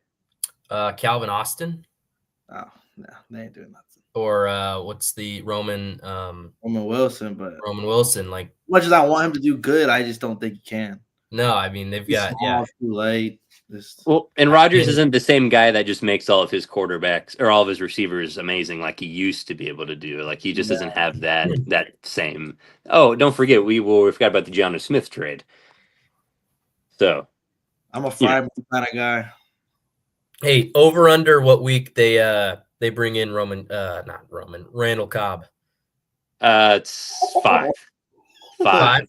Calvin Austin. Oh no, they ain't doing nothing. Or what's the Roman Wilson? But Roman Wilson, like, as much as I want him to do good, I just don't think he can. No, I mean they've got too late. Well, and Rodgers isn't the same guy that just makes all of his quarterbacks or all of his receivers amazing like he used to be able to do. Like he just doesn't have that same. Oh, don't forget we forgot about the Jonnu Smith trade. So I'm a 5 kind of guy. Hey, over under what week they bring in Randall Cobb? It's 5. 5.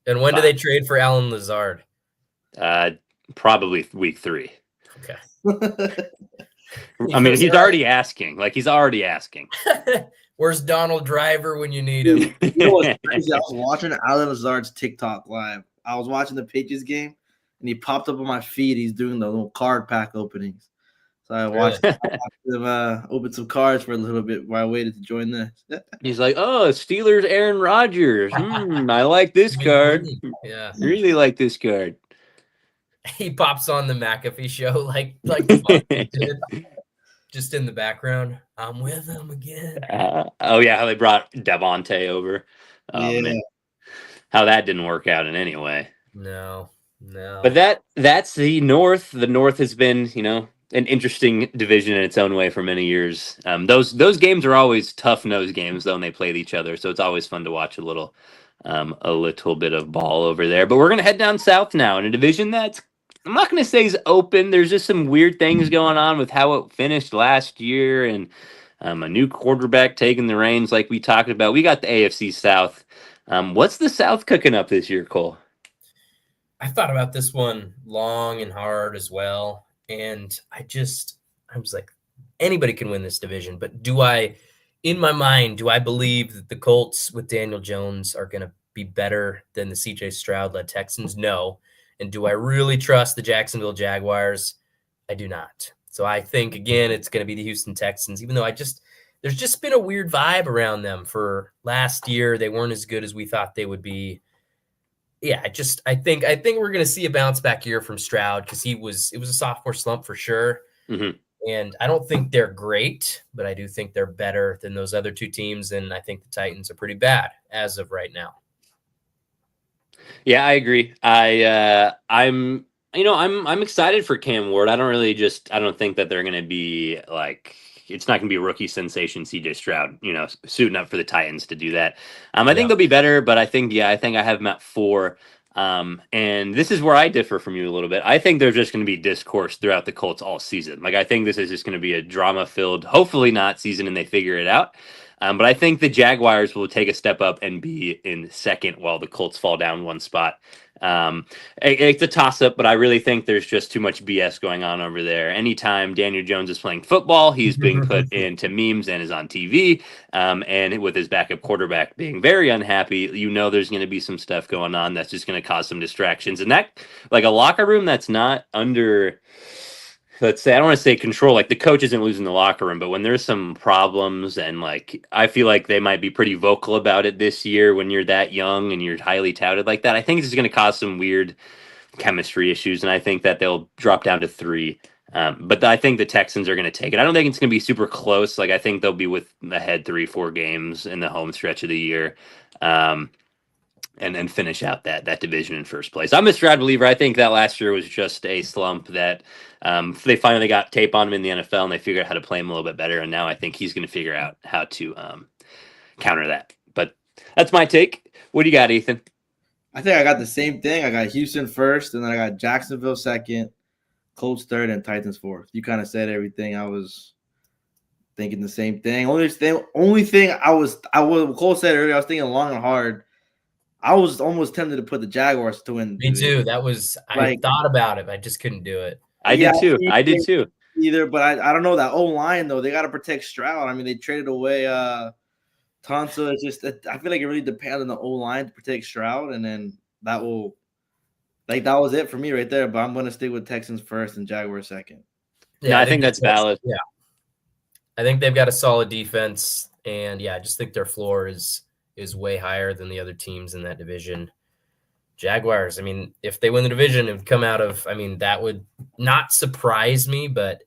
And when do they trade for Alan Lazard? Probably week 3. Okay. I mean, he's already asking. Like he's already asking. Where's Donald Driver when you need him? You know what's crazy? I was watching Alan Lazard's TikTok live. I was watching the Patriots game, and he popped up on my feed. He's doing the little card pack openings. So I watched him open some cards for a little bit while I waited to join this. He's like, oh, Steelers Aaron Rodgers. I like this card. Yeah. Really like this card. He pops on the McAfee show like just in the background. I'm with them again. Oh yeah, how they brought Devontae over. Oh Yeah. man, how that didn't work out in any way. No. But that's the North. The North has been, an interesting division in its own way for many years. Those games are always tough nose games, though, when they play each other. So it's always fun to watch a little bit of ball over there. But we're gonna head down south now in a division that's, I'm not gonna say is open. There's just some weird things going on with how it finished last year, and a new quarterback taking the reins, like we talked about. We got the AFC South. What's the South cooking up this year, Cole? I thought about this one long and hard as well. And I was like, anybody can win this division. But in my mind, do I believe that the Colts with Daniel Jones are going to be better than the CJ Stroud led Texans? No. And do I really trust the Jacksonville Jaguars? I do not. So I think, again, it's going to be the Houston Texans, even though there's just been a weird vibe around them for last year. They weren't as good as we thought they would be. Yeah, I think we're going to see a bounce back year from Stroud because it was a sophomore slump for sure. Mm-hmm. And I don't think they're great, but I do think they're better than those other two teams. And I think the Titans are pretty bad as of right now. Yeah, I agree. I'm excited for Cam Ward. I don't think that they're going to be like, it's not going to be rookie sensation CJ Stroud, suiting up for the Titans to do that. I think they'll be better, but I think I have them at 4. And this is where I differ from you a little bit. I think there's just going to be discourse throughout the Colts all season. Like, I think this is just going to be a drama-filled, hopefully not season, and they figure it out. But I think the Jaguars will take a step up and be in second while the Colts fall down one spot. It's a toss-up, but I really think there's just too much BS going on over there. Anytime Daniel Jones is playing football, he's being put into memes and is on TV. And with his backup quarterback being very unhappy, there's going to be some stuff going on that's just going to cause some distractions. And that, like, a locker room that's not under, let's say, I don't want to say control, like the coach isn't losing the locker room, but when there's some problems, and like, I feel like they might be pretty vocal about it this year when you're that young and you're highly touted like that. I think this is going to cause some weird chemistry issues, and I think that they'll drop down to 3. But I think the Texans are going to take it. I don't think it's going to be super close. Like, I think they'll be with ahead 3-4 games in the home stretch of the year. And then finish out that division in first place. I'm a Stroud believer. I think that last year was just a slump that they finally got tape on him in the NFL, and they figured out how to play him a little bit better. And now I think he's going to figure out how to counter that. But that's my take. What do you got, Ethan? I think I got the same thing. I got Houston first, and then I got Jacksonville second, Colts third, and Titans fourth. You kind of said everything. I was thinking the same thing. Only thing Cole said earlier, I was thinking long and hard. I was almost tempted to put the Jaguars to win. Me too. I thought about it, but I just couldn't do it. I did too. Either, but I don't know that O-line though. They got to protect Stroud. I mean, they traded away Tonso. It's just I feel like it really depends on the O-line to protect Stroud, and then that was it for me right there. But I'm gonna stick with Texans first and Jaguars second. Yeah, I think that's valid. Yeah, I think they've got a solid defense, and I just think their floor is way higher than the other teams in that division. Jaguars, I mean, if they win the division, it would come out of, that would not surprise me, but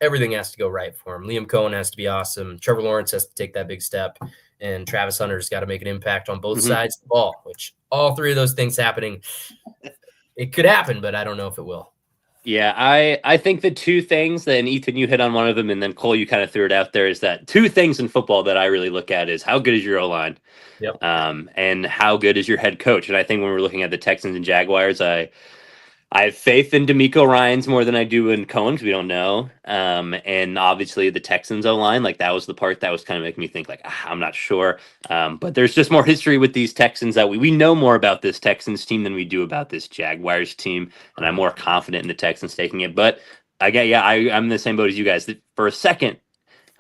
everything has to go right for them. Liam Cohen has to be awesome. Trevor Lawrence has to take that big step, and Travis Hunter's got to make an impact on both sides of the ball, which all 3 of those things happening, it could happen, but I don't know if it will. Yeah, I think the 2 things, and Ethan, you hit on one of them, and then Cole, you kind of threw it out there, is that 2 things in football that I really look at is how good is your O-line, and how good is your head coach. And I think when we're looking at the Texans and Jaguars, I have faith in DeMeco Ryans more than I do in Cohen, because we don't know. And obviously the Texans O-line, like, that was the part that was kind of making me think, like, I'm not sure. But there's just more history with these Texans that we know more about this Texans team than we do about this Jaguars team. And I'm more confident in the Texans taking it. But I'm in the same boat as you guys. For a second,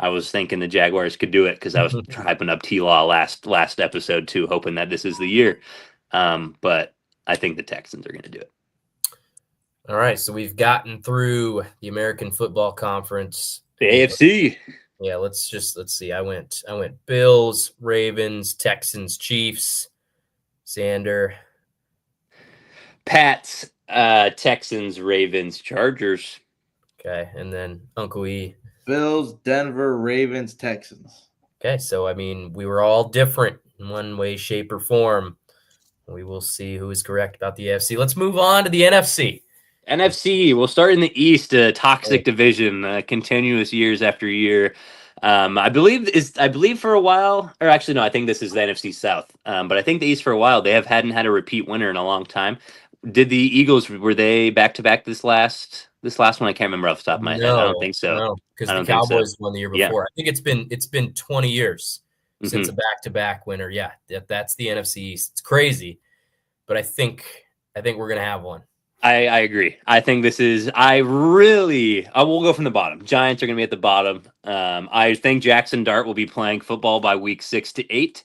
I was thinking the Jaguars could do it, because I was hyping up T-Law last episode too, hoping that this is the year. But I think the Texans are going to do it. All right, so we've gotten through the American Football Conference. The AFC. Yeah, let's see. I went Bills, Ravens, Texans, Chiefs, Xander. Pats, Texans, Ravens, Chargers. Okay, and then Uncle E, Bills, Denver, Ravens, Texans. Okay, so I mean, we were all different in one way, shape, or form. We will see who is correct about the AFC. Let's move on to the NFC. NFC, we'll start in the East, a toxic division, continuous years after year. I believe for a while, or actually no, I think this is the NFC South. But I think the East for a while they hadn't had a repeat winner in a long time. Did the Eagles were they back to back this last one? I can't remember off the top of my head. I don't think so. No, because I the don't think so. Cowboys won the year before. I think it's been 20 years since a back-to-back winner. Yeah, that's the NFC East. It's crazy, but I think we're gonna have one. I agree. I think this is. I will go from the bottom. Giants are going to be at the bottom. I think Jackson Dart will be playing football by week 6 to 8.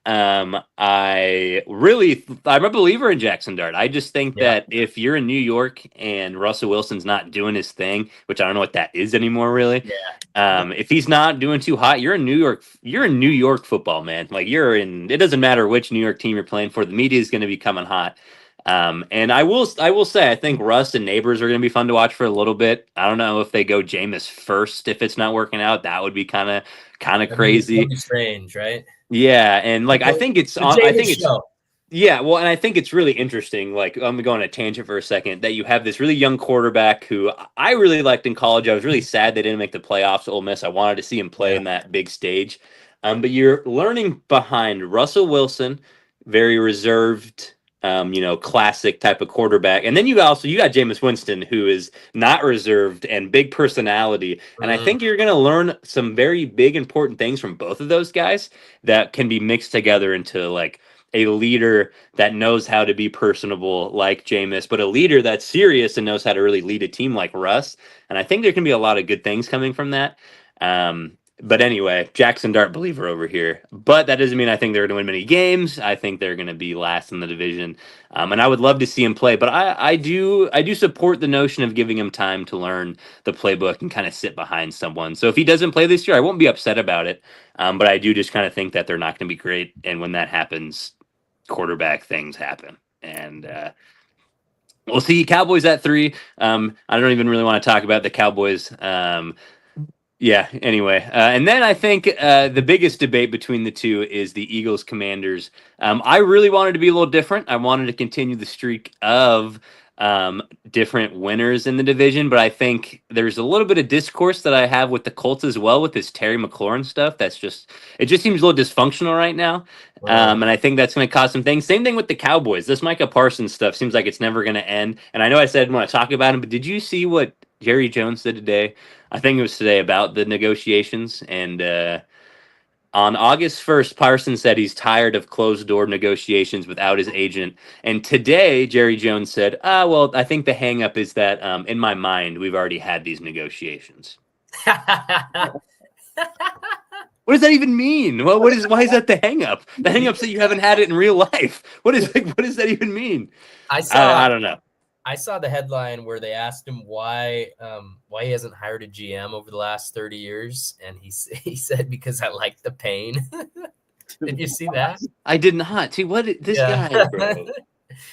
I'm a believer in Jackson Dart. I just think that if you're in New York and Russell Wilson's not doing his thing, which I don't know what that is anymore, really. Yeah. If he's not doing too hot, you're in New York. You're in New York football, man. Like it doesn't matter which New York team you're playing for. The media is going to be coming hot. And I will say, I think Russ and Neighbors are going to be fun to watch for a little bit. I don't know if they go Jameis first if it's not working out. That would be kind of crazy. That'd be strange, right? Yeah, and like I think it's show. Yeah, well, and I think it's really interesting. Like, I'm going on a tangent for a second. That you have this really young quarterback who I really liked in college. I was really sad they didn't make the playoffs. Ole Miss. I wanted to see him play in that big stage. But you're learning behind Russell Wilson, very reserved. Classic type of quarterback. And then you got Jameis Winston, who is not reserved and big personality. And I think you're going to learn some very big, important things from both of those guys that can be mixed together into like a leader that knows how to be personable like Jameis, but a leader that's serious and knows how to really lead a team like Russ. And I think there can be a lot of good things coming from that. But anyway, Jackson Dart believer over here. But that doesn't mean I think they're going to win many games. I think they're going to be last in the division. And I would love to see him play. But I do support the notion of giving him time to learn the playbook and kind of sit behind someone. So if he doesn't play this year, I won't be upset about it. But I do just kind of think that they're not going to be great. And when that happens, quarterback things happen. And we'll see. Cowboys at 3. I don't even really want to talk about the Cowboys. Yeah, anyway. And then I think the biggest debate between the two is the Eagles Commanders. I really wanted to be a little different. I wanted to continue the streak of different winners in the division, but I think there's a little bit of discourse that I have with the Colts as well with this Terry McLaurin stuff. It just seems a little dysfunctional right now. And I think that's going to cause some things. Same thing with the Cowboys. This Micah Parsons stuff seems like it's never going to end. And I know I said I want to talk about him, but did you see what Jerry Jones said today? I think it was today about the negotiations. And on August 1st, Parsons said he's tired of closed-door negotiations without his agent. And today, Jerry Jones said, well, I think the hang-up is that in my mind, we've already had these negotiations. What does that even mean? Well, why is that the hang-up? The hang-up's that you haven't had it in real life. What does that even mean? I don't know. I saw the headline where they asked him why he hasn't hired a GM over the last 30 years, and he said because I like the pain. Did you see that? I did not. See guy, bro.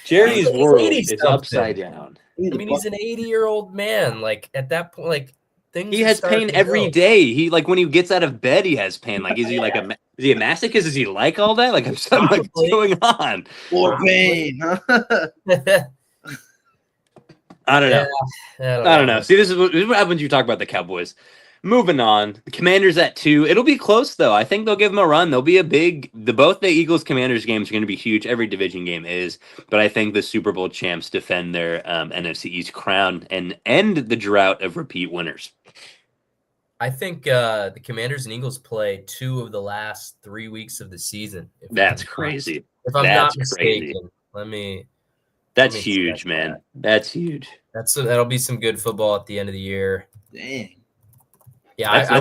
Jerry's world is upside down. I mean, he's an 80-year-old man. Like at that point, like things. He has pain every day. He when he gets out of bed, he has pain. Like, is he like is he a masochist? Is he like all that? Like, I'm something like, what's going on? More pain. I don't know. I don't know. See, this is what happens when you talk about the Cowboys. Moving on, the Commanders at 2. It'll be close though. I think they'll give them a run. They'll be both the Eagles Commanders games are going to be huge. Every division game is, but I think the Super Bowl champs defend their NFC East crown and end the drought of repeat winners. I think the Commanders and Eagles play 2 of the last 3 weeks of the season. That's crazy. If I'm not mistaken, That's huge, man. That's huge. That'll be some good football at the end of the year. Dang. Yeah, I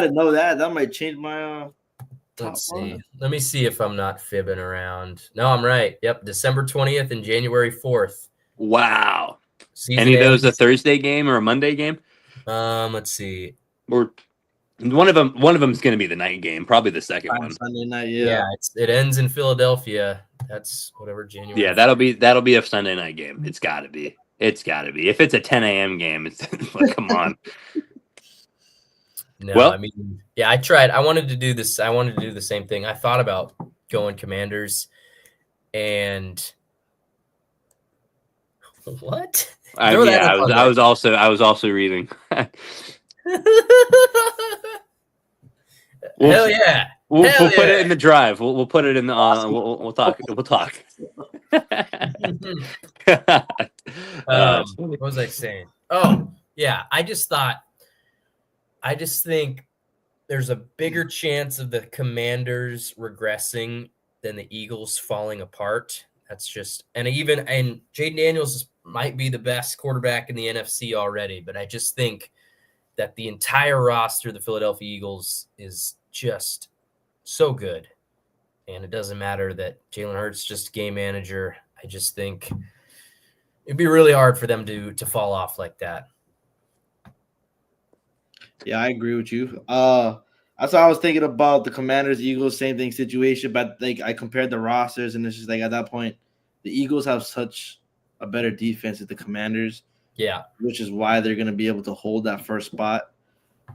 didn't know that. That might change my. Let's see. Let me see if I'm not fibbing around. No, I'm right. Yep, December 20th and January 4th. Wow. Any of those a Thursday game or a Monday game? Let's see. Or one of them is going to be the night game. Probably the second one. Sunday night. Yeah. It ends in Philadelphia. That's whatever January. Yeah, that'll be a Sunday night game. It's got to be. If it's a 10 a.m. game, it's like, come on. No, Well- I mean, yeah, I tried. I wanted to do this. I wanted to do the same thing. I thought about going Commanders, and what? Throw that up on I was also reading. Hell yeah! We'll Hell put it yeah. in the drive. We'll put it in the we'll talk. We'll talk. What was I saying? Oh, yeah. I just think there's a bigger chance of the Commanders regressing than the Eagles falling apart. That's just, and Jaden Daniels might be the best quarterback in the NFC already, but I just think that the entire roster of the Philadelphia Eagles is just so good. And it doesn't matter that Jalen Hurts is just a game manager. I just think it'd be really hard for them to fall off like that. Yeah, I agree with you. That's what I was thinking about the Commanders, Eagles, same thing situation. But like I compared the rosters, and it's just like at that point, the Eagles have such a better defense than the Commanders. Yeah, which is why they're going to be able to hold that first spot.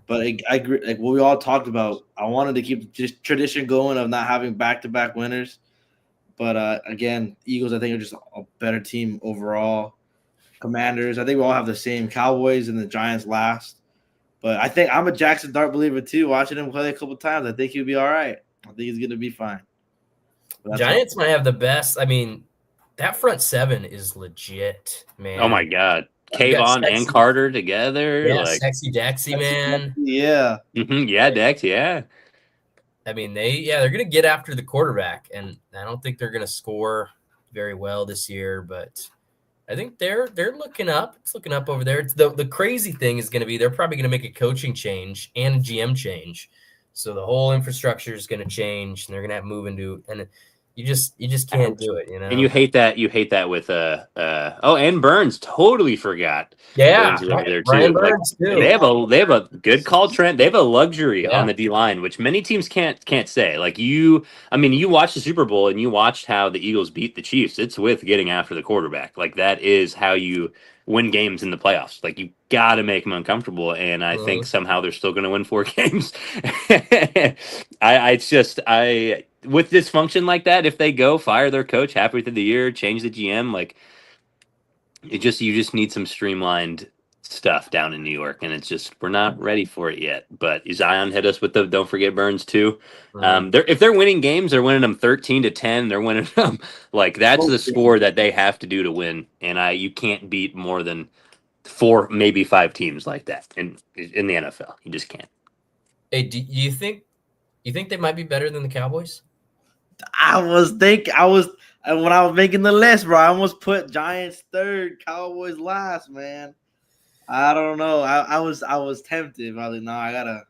But I agree, like what we all talked about, I wanted to keep the tradition going of not having back-to-back winners. But again, Eagles, I think, are just a better team overall. Commanders, I think we all have the same. Cowboys and the Giants last. But I think I'm a Jackson Dart believer too. Watching him play a couple times, I think he'll be all right. I think he's going to be fine. Giants might have the best. I mean, that front seven is legit, man. Oh my God. Kayvon and Carter together. Yeah, like, Sexy Dexy, man. Yeah. Yeah, Dex, yeah. I mean, they're going to get after the quarterback, and I don't think they're going to score very well this year, but I think they're looking up. It's looking up over there. It's the crazy thing is going to be they're probably going to make a coaching change and a GM change. So the whole infrastructure is going to change, and they're going to have to move into and you just can't do it, you know. And you hate that with and Burns, totally forgot. Yeah, Burns is over there too. Brian Burns too. They have a good call trend. They have a luxury on the D line, which many teams can't say. Like you watched the Super Bowl and you watched how the Eagles beat the Chiefs. It's with getting after the quarterback. Like that is how you win games in the playoffs. Like you got to make them uncomfortable, and I think somehow they're still going to win 4 games. With dysfunction like that, if they go fire their coach halfway through the year, change the GM, like you just need some streamlined stuff down in New York, and it's just we're not ready for it yet. But Zion hit us with the don't forget Burns too. If they're winning games, they're winning them 13-10. They're winning them like that's the score that they have to do to win, and you can't beat more than 4, maybe 5 teams like that in the NFL. You just can't. Hey, do you think they might be better than the Cowboys? When I was making the list, bro, I almost put Giants third, Cowboys last, man. I don't know. I was tempted. I was like, no, I gotta.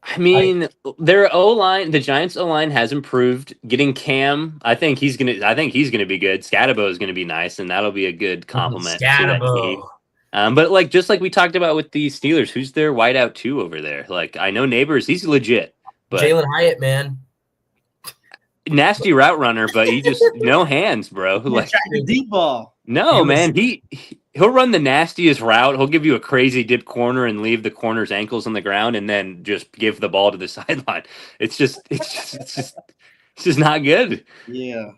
I mean, their O-line, the Giants O-line has improved. Getting Cam, I think he's gonna be good. Scatabo is gonna be nice, and that'll be a good compliment to that team. But just like we talked about with the Steelers, who's their wideout 2 over there? Like I know Neighbors, he's legit. But Jalen Hyatt, man. Nasty route runner, but he just no hands, bro. Like deep ball. No, man. He'll run the nastiest route. He'll give you a crazy dip corner and leave the corner's ankles on the ground, and then just give the ball to the sideline. It's just not good. Yeah.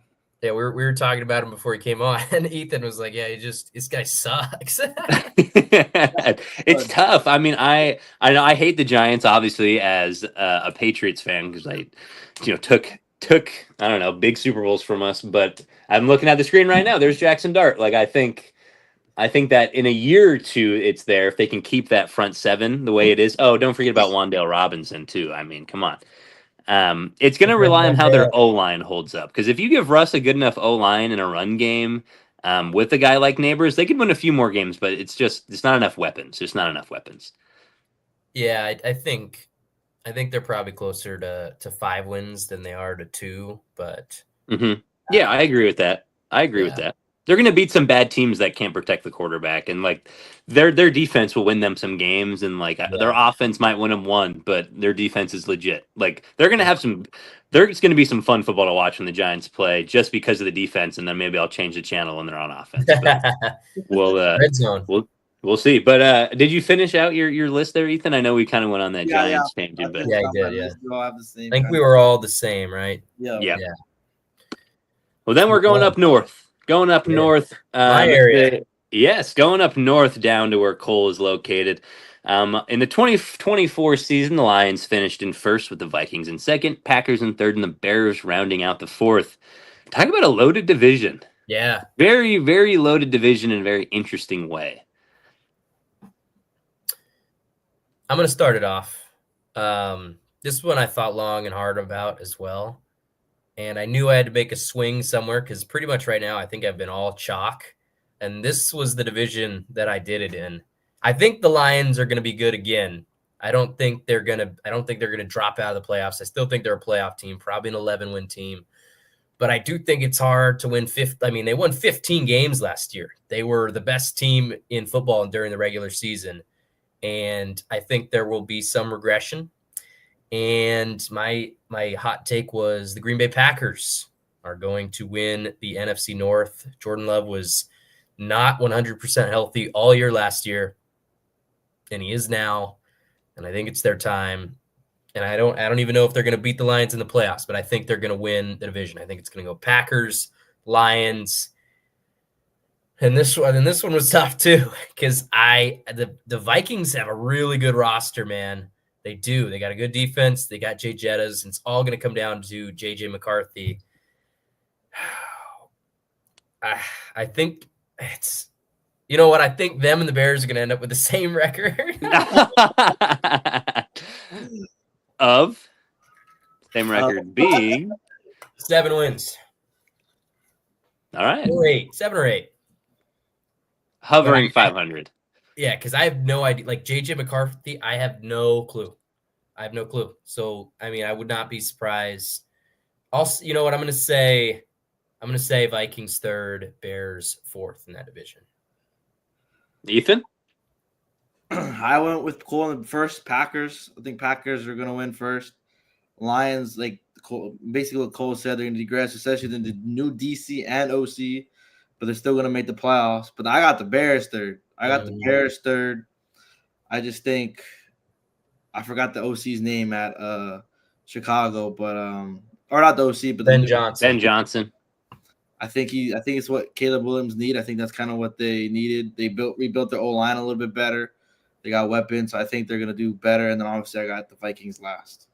Yeah, we were talking about him before he came on, and Ethan was like, "Yeah, this guy sucks." It's tough. I mean, I know I hate the Giants obviously as a Patriots fan because I, took I don't know big Super Bowls from us, but I'm looking at the screen right now. There's Jackson Dart. Like I think that in a year or two, it's there if they can keep that front 7 the way it is. Oh, don't forget about Wan'Dale Robinson too. I mean, come on. It's going to rely on how their O-line holds up. Because if you give Russ a good enough O-line in a run game with a guy like Neighbors, they could win a few more games, but it's not enough weapons. There's not enough weapons. Yeah, I think they're probably closer to 5 wins than they are to 2. But yeah, I agree with that. With that. They're going to beat some bad teams that can't protect the quarterback, and like their defense will win them some games, and their offense might win them 1, but their defense is legit. Like they're going to have some. There's going to be some fun football to watch when the Giants play, just because of the defense, and then maybe I'll change the channel when they're on offense. But Red zone. We'll see. But did you finish out your list there, Ethan? I know we kind of went on that Yeah, Giants tangent, but Yeah, you did, yeah. We all have the same I think kind we of- were all the same, right? Yeah. yeah. Yeah. Well, then we're going up north. Going up Yeah. north. My area. Yes, going up north down to where Cole is located. In the 2024 season, the Lions finished in first with the Vikings in second, Packers in third, and the Bears rounding out the fourth. Talk about a loaded division. Yeah. Very, very loaded division in a very interesting way. I'm going to start it off. This one I thought long and hard about as well. And I knew I had to make a swing somewhere because pretty much right now I think I've been all chalk. And this was the division that I did it in. I think the Lions are going to be good again. I don't think they're going to drop out of the playoffs. I still think they're a playoff team, probably an 11-win team. But I do think it's hard to win they won 15 games last year. They were the best team in football during the regular season. And I think there will be some regression. And my hot take was the Green Bay Packers are going to win the NFC North. Jordan Love was not 100% healthy all year last year, and he is now. And I think it's their time. And I don't even know if they're going to beat the Lions in the playoffs, but I think they're going to win the division. I think it's going to go Packers, Lions. And this one was tough too, because the Vikings have a really good roster, man. They do. They got a good defense. They got Jay Jettas. It's all going to come down to J.J. McCarthy. I think it's, you know what? I think them and the Bears are going to end up with the same record. Of same record being 7 wins. All right. 7 or 8. Hovering 500. Yeah, because I have no idea. Like J.J. McCarthy, I have no clue. So, I mean, I would not be surprised. Also, you know what I'm going to say? I'm going to say Vikings third, Bears fourth in that division. Ethan? I went with Cole in the first. Packers. I think Packers are going to win first. Lions, basically what Cole said, they're going to degress, especially in the new DC and OC, but they're still going to make the playoffs. But I got the Bears third. I just think I forgot the OC's name at Chicago, but or not the OC, but Ben Johnson. Ben Johnson. I think it's what Caleb Williams need. I think that's kind of what they needed. They rebuilt their O-line a little bit better. They got weapons, so I think they're gonna do better. And then obviously I got the Vikings last.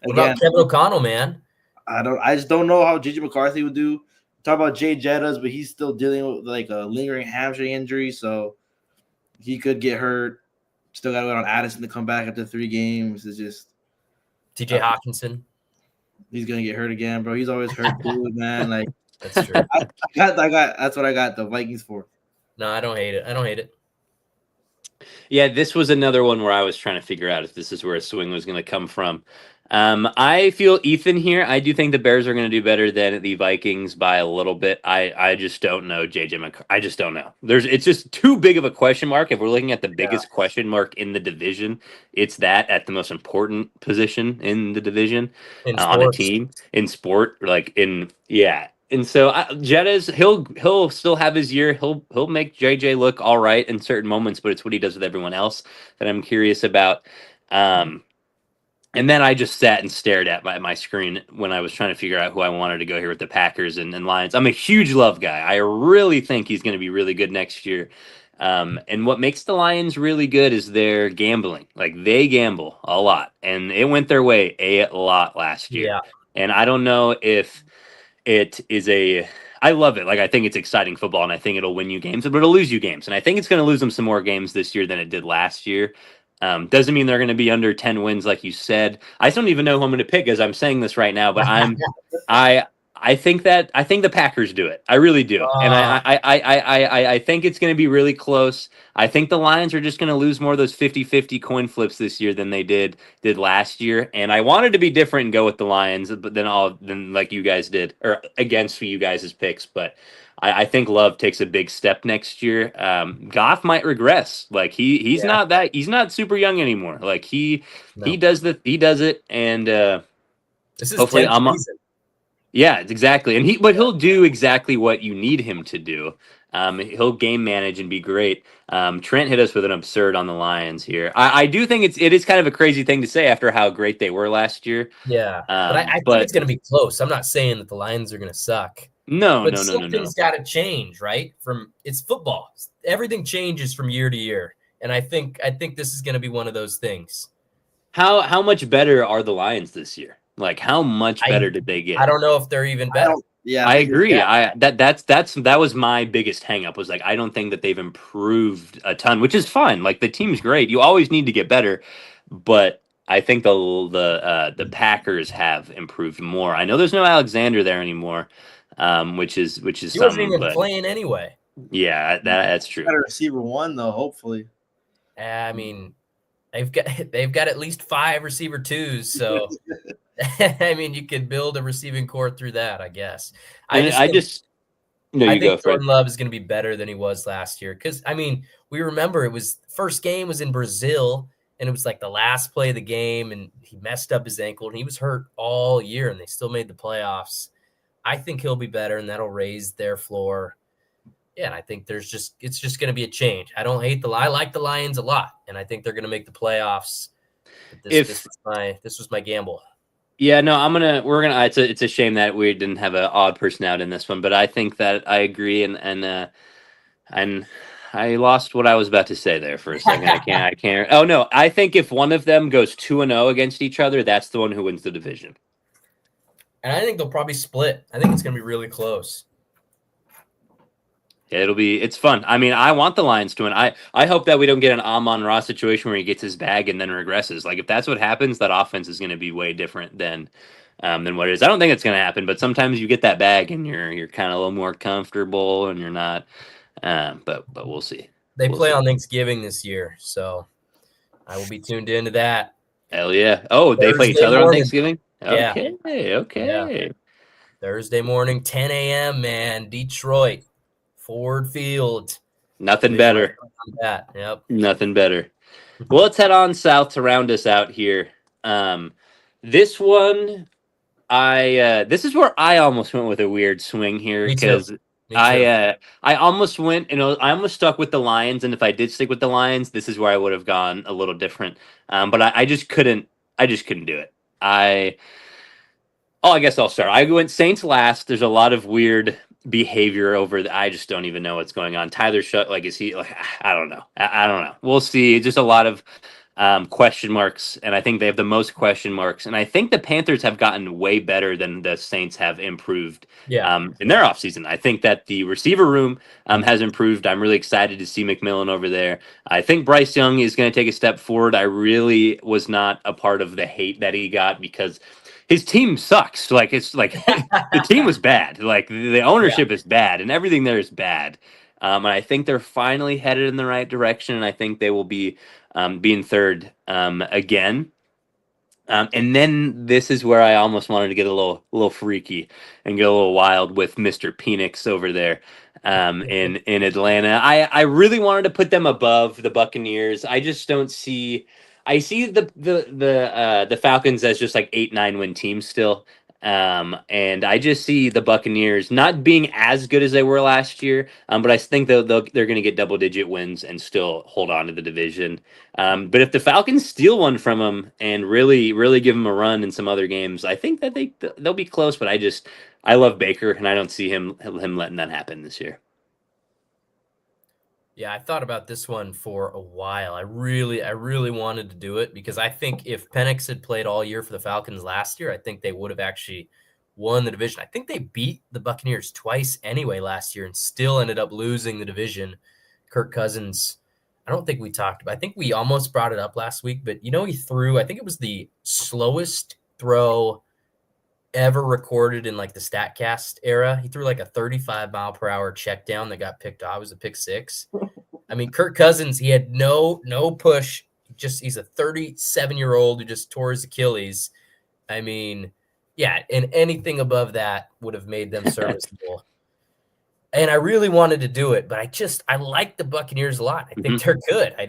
What about Kevin O'Connell, man? I just don't know how J.J. McCarthy would do. Talk about Jay Jettas, but he's still dealing with like a lingering hamstring injury, so he could get hurt. Still got to wait on Addison to come back after 3 games. It's just T.J. Hawkinson. He's gonna get hurt again, bro. He's always hurt, too, man. Like that's true. I got. That's what I got. The Vikings fourth. No, I don't hate it. Yeah, this was another one where I was trying to figure out if this is where a swing was going to come from. I feel Ethan here. I do think the Bears are going to do better than the Vikings by a little bit. I just don't know JJ McCarthy. I just don't know. It's just too big of a question mark. If we're looking at the biggest question mark in the division, it's that at the most important position in the division on a team in sport, And so Jettas, he'll still have his year. He'll make JJ look all right in certain moments, but it's what he does with everyone else that I'm curious about. And then I just sat and stared at my screen when I was trying to figure out who I wanted to go here with the Packers and Lions. I'm a huge Love guy. I really think he's going to be really good next year. And what makes the Lions really good is their gambling. Like they gamble a lot, and it went their way a lot last year. Yeah. And I don't know if it is I love it. Like, I think it's exciting football, and I think it'll win you games, but it'll lose you games. And I think it's going to lose them some more games this year than it did last year. Doesn't mean they're going to be under 10 wins, like you said. I don't even know who I'm going to pick as I'm saying this right now, but I think the Packers do it. I really do. And I think it's going to be really close. I think the Lions are just going to lose more of those 50-50 coin flips this year than they did last year. And I wanted to be different and go with the Lions, but then like you guys did, or against you guys' picks. But I think Love takes a big step next year. Goff might regress. Like he's not super young anymore. Like he does it, and this is hopefully season. Yeah, exactly. And but he'll do exactly what you need him to do. He'll game manage and be great. Trent hit us with an absurd on the Lions here. I do think it is kind of a crazy thing to say after how great they were last year. Yeah, but I think it's going to be close. I'm not saying that the Lions are going to suck. No. Something's got to change, right? It's football. Everything changes from year to year, and I think this is going to be one of those things. How much better are the Lions this year? Like, how much better did they get? I don't know if they're even better. I agree. That was my biggest hangup, was like, I don't think that they've improved a ton, which is fine. Like, the team's great. You always need to get better, but I think the Packers have improved more. I know there's no Alexander there anymore, which is he wasn't even playing anyway. Yeah, that's true. Better receiver one though, hopefully. I mean, they've got at least 5 receiver twos, so I mean, you could build a receiving core through that, I guess. I think Jordan Love is going to be better than he was last year, because I mean, we remember it was first game was in Brazil, and it was like the last play of the game, and he messed up his ankle, and he was hurt all year, and they still made the playoffs. I think he'll be better, and that'll raise their floor. Yeah, and I think it's just going to be a change. I like the Lions a lot, and I think they're going to make the playoffs. This was my gamble. Yeah, no, it's a shame that we didn't have an odd person out in this one, but I think that I agree, and I lost what I was about to say there for a second. I can't. Oh no, I think if one of them goes 2-0 against each other, that's the one who wins the division. And I think they'll probably split. I think it's going to be really close. Yeah, it's fun. I mean, I want the Lions to win. I hope that we don't get an Amon-Ra situation where he gets his bag and then regresses. Like, if that's what happens, that offense is going to be way different than what it is. I don't think it's going to happen, but sometimes you get that bag and you're kind of a little more comfortable and you're not. But we'll see. They play on Thanksgiving this year, so I will be tuned into that. Hell yeah! Oh, they play each other on Thanksgiving. Yeah. Okay. Yeah. Thursday morning, 10 a.m. Man, Detroit. Ford Field. Nothing better. Yep. Nothing better. Well, let's head on south to round us out here. This one, this is where I almost went with a weird swing here, because I almost went, I almost stuck with the Lions, and if I did stick with the Lions, this is where I would have gone a little different. But I just couldn't. I just couldn't do it. I guess I'll start. I went Saints last. There's a lot of weird behavior I just don't even know what's going on. Tyler is he like, I don't know. I don't know. We'll see. Just a lot of question marks, and I think they have the most question marks. And I think the Panthers have gotten way better than the Saints have improved in their offseason. I think that the receiver room has improved. I'm really excited to see McMillan over there. I think Bryce Young is going to take a step forward. I really was not a part of the hate that he got, because his team sucks. Like, it's like the team was bad. Like, the ownership is bad, and everything there is bad. And I think they're finally headed in the right direction, and I think they will be being third again. And then this is where I almost wanted to get a little freaky and get a little wild with Mr. Penix over there in Atlanta. I really wanted to put them above the Buccaneers. I just don't see. I see the Falcons as just like 8-9 win teams still. And I just see the Buccaneers not being as good as they were last year, but I think they're going to get double-digit wins and still hold on to the division. But if the Falcons steal one from them and really, really give them a run in some other games, I think that they'll be close. But I love Baker, and I don't see him letting that happen this year. Yeah, I thought about this one for a while. I really wanted to do it, because I think if Penix had played all year for the Falcons last year, I think they would have actually won the division. I think they beat the Buccaneers twice anyway last year and still ended up losing the division. Kirk Cousins, I don't think we talked about. I think we almost brought it up last week, but he threw, I think it was the slowest throw ever recorded in like the StatCast era. He threw like a 35-mile-per-hour check down that got picked off. It was a pick six. I mean, Kirk Cousins, he had no push. He's a 37-year-old who just tore his Achilles. I mean, yeah, and anything above that would have made them serviceable. And I really wanted to do it, but I like the Buccaneers a lot. I think they're good. I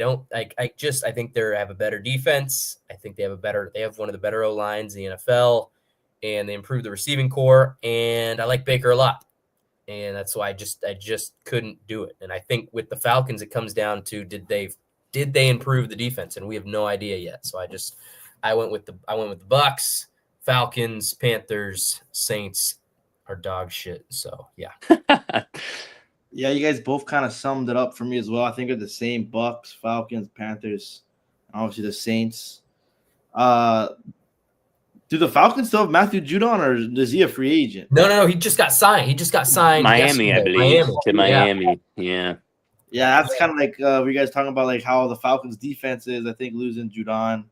think they have a better defense. I think they have one of the better O-lines in the NFL. and they improved the receiving core, and I like Baker a lot. And that's why I just couldn't do it. And I think with the Falcons, it comes down to did they improve the defense? And we have no idea yet. So I went with the Bucks, Falcons, Panthers, Saints are dog shit. So yeah. Yeah, you guys both kind of summed it up for me as well. I think they're the same: Bucks, Falcons, Panthers, and obviously the Saints. Do the Falcons still have Matthew Judon, or is he a free agent? No. He just got signed. Miami, yesterday. I believe. To Miami. Yeah. Yeah, that's kind of like we guys talking about like how the Falcons defense is. I think losing Judon.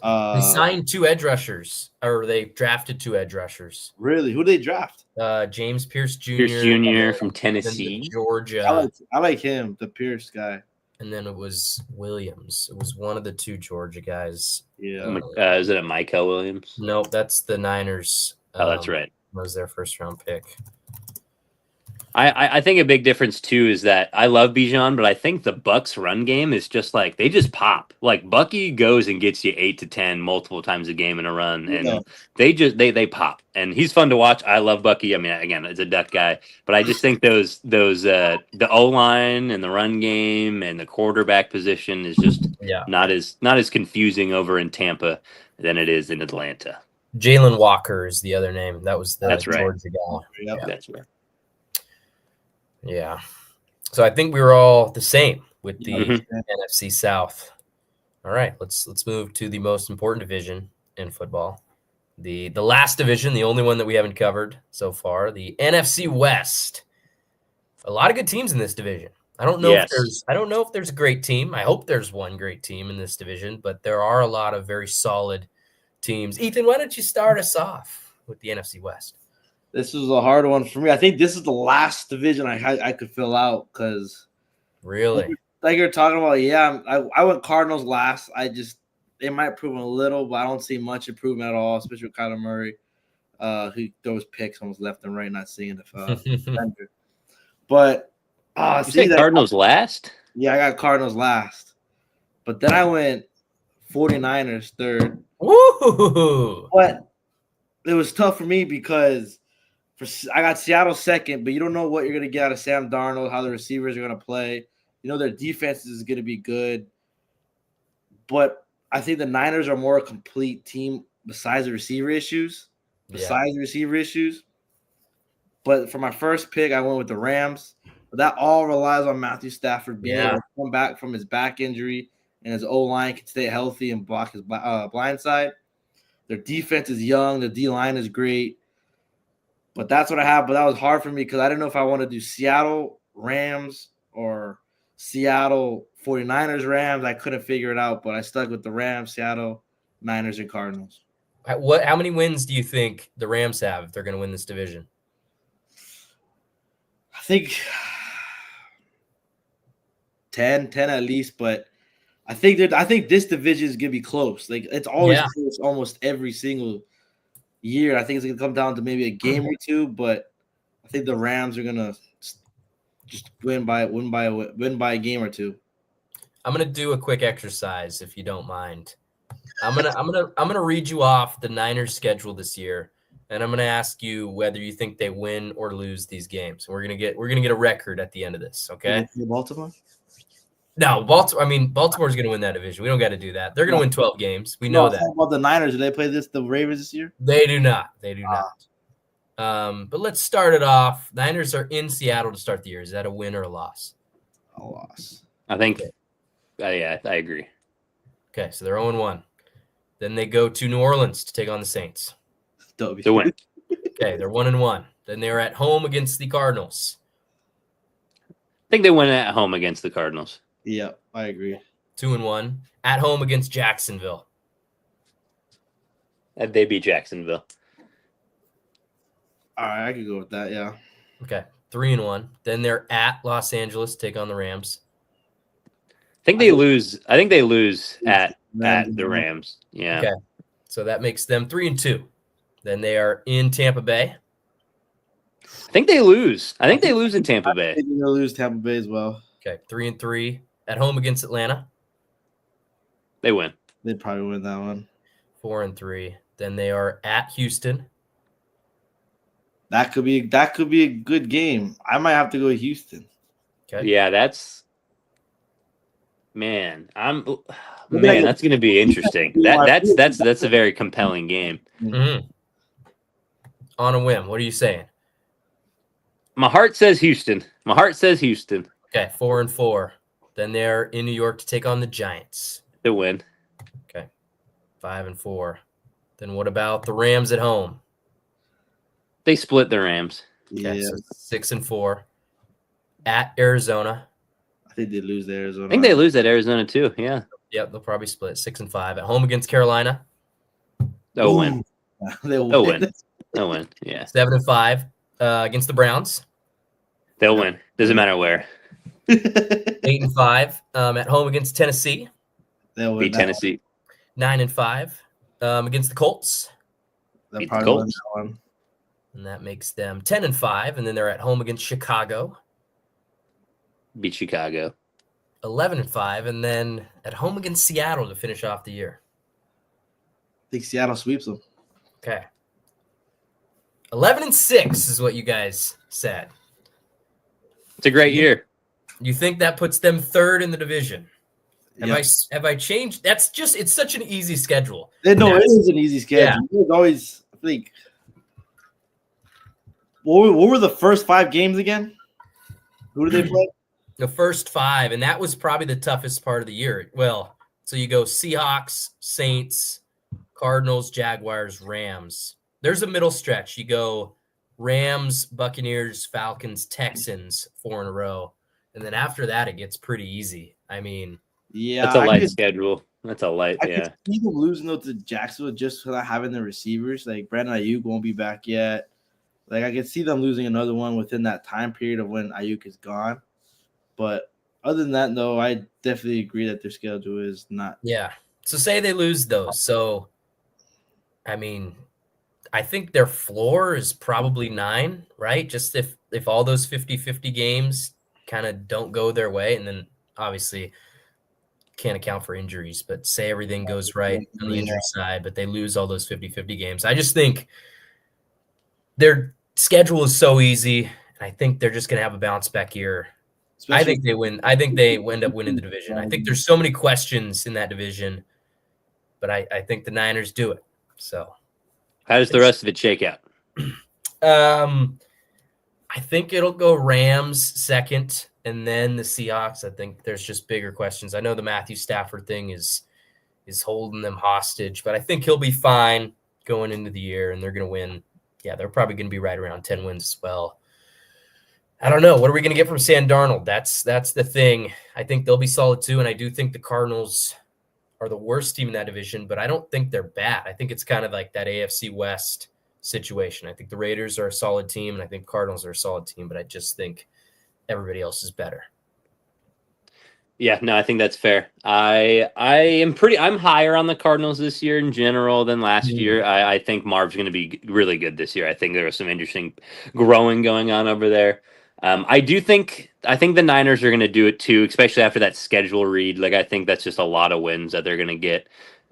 They signed 2 edge rushers, or they drafted 2 edge rushers. Really? Who did they draft? James Pierce Jr. Pierce Jr. from Tennessee. Georgia. I like him, the Pierce guy. And then it was Williams. It was one of the 2 Georgia guys. Yeah. Is it a Michael Williams? Nope, that's the Niners. Oh, that's right. Was their first round pick. I think a big difference too is that I love Bijan, but I think the Bucks run game is just like they just pop. Like Bucky goes and gets you 8 to 10 multiple times a game in a run, and they pop. And he's fun to watch. I love Bucky. I mean, again, it's a Duck guy, but I just think those the O line and the run game and the quarterback position is just not as confusing over in Tampa than it is in Atlanta. Jalen Walker is the other name. That was the Georgia guy. Yep. That's right. Yeah. So I think we were all the same with the NFC South. All right, let's move to the most important division in football. The last division, the only one that we haven't covered so far, the NFC West. A lot of good teams in this division. I don't know if there's a great team. I hope there's one great team in this division, but there are a lot of very solid teams. Ethan, why don't you start us off with the NFC West? This was a hard one for me. I think this is the last division I could fill out because really, like you're talking about, I went Cardinals last. They might improve a little, but I don't see much improvement at all, especially with Kyler Murray, who throws picks almost left and right, not seeing the defender. But you say Cardinals last? Yeah, I got Cardinals last, but then I went 49ers third. Woo! But it was tough for me because I got Seattle second, but you don't know what you're going to get out of Sam Darnold, how the receivers are going to play. You know their defense is going to be good. But I think the Niners are more a complete team besides the receiver issues. But for my first pick, I went with the Rams. But that all relies on Matthew Stafford being able to come back from his back injury and his O-line can stay healthy and block his blind side. Their defense is young. The D-line is great. But that's what I have. But that was hard for me because I didn't know if I want to do Seattle Rams or Seattle 49ers Rams. I couldn't figure it out, but I stuck with the Rams, Seattle, Niners, and Cardinals. How many wins do you think the Rams have if they're going to win this division? I think 10 at least, but I think this division is going to be close. Like it's always close almost every single year. I think it's going to come down to maybe a game or two, but I think the Rams are going to just win by a game or two. I'm going to do a quick exercise if you don't mind. I'm going to read you off the Niners schedule this year, and I'm going to ask you whether you think they win or lose these games. We're going to get a record at the end of this, okay? Baltimore? No, Baltimore. I mean, Baltimore's going to win that division. We don't got to do that. They're going to win 12 games. We know that. About the Niners, do they play the Ravens this year? They do not. But let's start it off. Niners are in Seattle to start the year. Is that a win or a loss? A loss. I think. Yeah, I agree. Okay, so they're 0-1. Then they go to New Orleans to take on the Saints. To win. Okay, they're 1-1. Then they're at home against the Cardinals. I think they win at home against the Cardinals. Yeah, I agree. 2-1. At home against Jacksonville. They beat Jacksonville. All right, I could go with that, yeah. Okay, 3-1. Then they're at Los Angeles to take on the Rams. I think they lose at the Rams. Yeah. Okay. So that makes them 3-2. Then they are in Tampa Bay. I think they lose. In Tampa Bay. I think they'll lose Tampa Bay as well. Okay, 3-3. At home against Atlanta. They win. They'd probably win that one. 4-3. Then they are at Houston. That could be a good game. I might have to go to Houston. Okay. Yeah, that's man. Maybe I Man, get- that's going to be interesting. That's a very compelling game. Mm-hmm. On a whim. What are you saying? My heart says Houston. My heart says Houston Okay, 4-4. Then they're in New York to take on the Giants. to win. Okay, 5-4. Then what about the Rams at home? They split the Rams. Okay, Yeah, so 6-4. At Arizona. I think they lose to Arizona. I think they lose at Arizona too. Yeah. Yep, they'll probably split 6-5. At home against Carolina. They'll win. They'll They'll win. win. They'll win. Yeah. 7-5 against the Browns. They'll win. Doesn't matter where. 8-5 at home against Tennessee. They'll win Beat that Tennessee. 9-5 against the Colts. one. They'll Beat the probably win Colts. that one. And that makes them 10-5. And then they're at home against Chicago. Beat Chicago. 11-5. And then at home against Seattle to finish off the year. I think Seattle sweeps them. Okay. 11-6 is what you guys said. It's a great year. You think that puts them third in the division? Yep. Have I changed? That's just it's such an easy schedule. No, it That's- is an easy schedule. It was always, I think. What were the first 5 games again? Who did they play? The first 5, and that was probably the toughest part of the year. Well, so you go Seahawks, Saints, Cardinals, Jaguars, Rams. There's a middle stretch. You go Rams, Buccaneers, Falcons, Texans, 4 in a row. And then after that, it gets pretty easy. I mean, Yeah, That's a light schedule. That's a light. I Yeah. could see them losing though to Jacksonville just for not having the receivers. Like Brandon Ayuk won't be back yet. Like I could see them losing another one within that time period of when Ayuk is gone. But other than that, no, I definitely agree that their schedule is not. yeah. So say they lose those. So, I mean, I think their floor is probably 9, right? Just if all those 50-50 games kind of don't go their way, and then obviously can't account for injuries, but say everything goes right on the injury side, but they lose all those 50-50 games. I just think their schedule is so easy, and I think they're just going to have a bounce back year. I think they win. I think they end up winning the division. I think there's so many questions in that division, but I think the Niners do it. So How does the rest of it shake out? I think it'll go Rams second, and then the Seahawks. I think there's just bigger questions. I know the Matthew Stafford thing is holding them hostage, but I think he'll be fine going into the year, and they're going to win. Yeah, they're probably going to be right around 10 wins as well. I don't know. What are we going to get from Sam Darnold? That's the thing. I think they'll be solid too, and I do think the Cardinals are the worst team in that division, but I don't think they're bad. I think it's kind of like that AFC West situation. I think the Raiders are a solid team, and I think Cardinals are a solid team, but I just think everybody else is better. Yeah, no, I think that's fair. I'm higher on the Cardinals this year in general than last year. I think Marv's going to be really good this year. I think there was some interesting growing going on over there. I think the Niners are going to do it too, especially after that schedule read. Like I think that's just a lot of wins that they're going to get.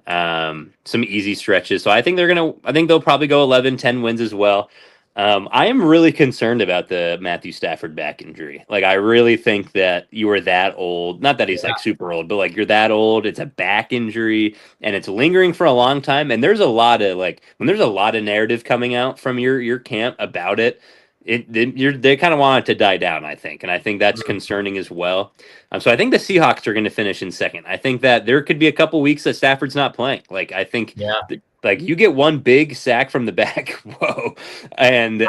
Some easy stretches. So I think they'll probably go 11-10 wins as well. I am really concerned about the Matthew Stafford back injury. Like, I really think that you are that old. Not that he's like super old, but like you're that old. It's a back injury and it's lingering for a long time. And there's a lot of when there's a lot of narrative coming out from your camp about it. They kind of want it to die down, I think, and I think that's concerning as well. So I think the Seahawks are going to finish in second. I think that there could be a couple weeks that Stafford's not playing. Like I think, you get one big sack from the back, whoa, and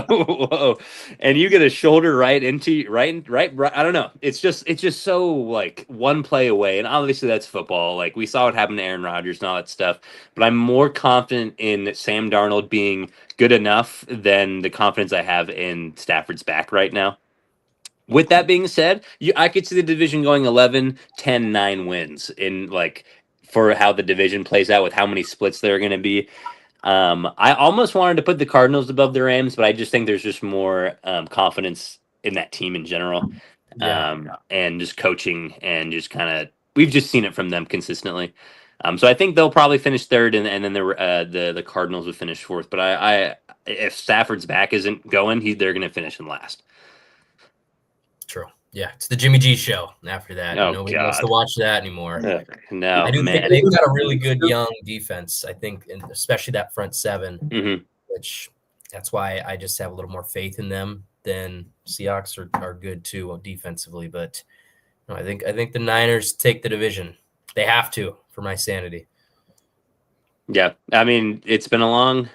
whoa, and you get a shoulder right. I don't know. It's just so like one play away, and obviously that's football. Like we saw what happened to Aaron Rodgers and all that stuff. But I'm more confident in Sam Darnold being good enough than the confidence I have in Stafford's back right now. With that being said, I could see the division going 11, 10, 9 wins in for how the division plays out with how many splits there are going to be. I almost wanted to put the Cardinals above the Rams, but I just think there's just more confidence in that team in general. And just coaching and just kind of, we've just seen it from them consistently. So I think they'll probably finish third, and then the Cardinals would finish fourth. But I if Stafford's back isn't going, they're going to finish in last. True. Yeah, it's the Jimmy G show. After that, Oh, nobody wants to watch that anymore. No, I do man. think they've got a really good young defense. I think, and especially that front seven, which that's why I just have a little more faith in them than Seahawks are good too defensively. But no, I think the Niners take the division. They have to for my sanity. Yeah, I mean, it's been the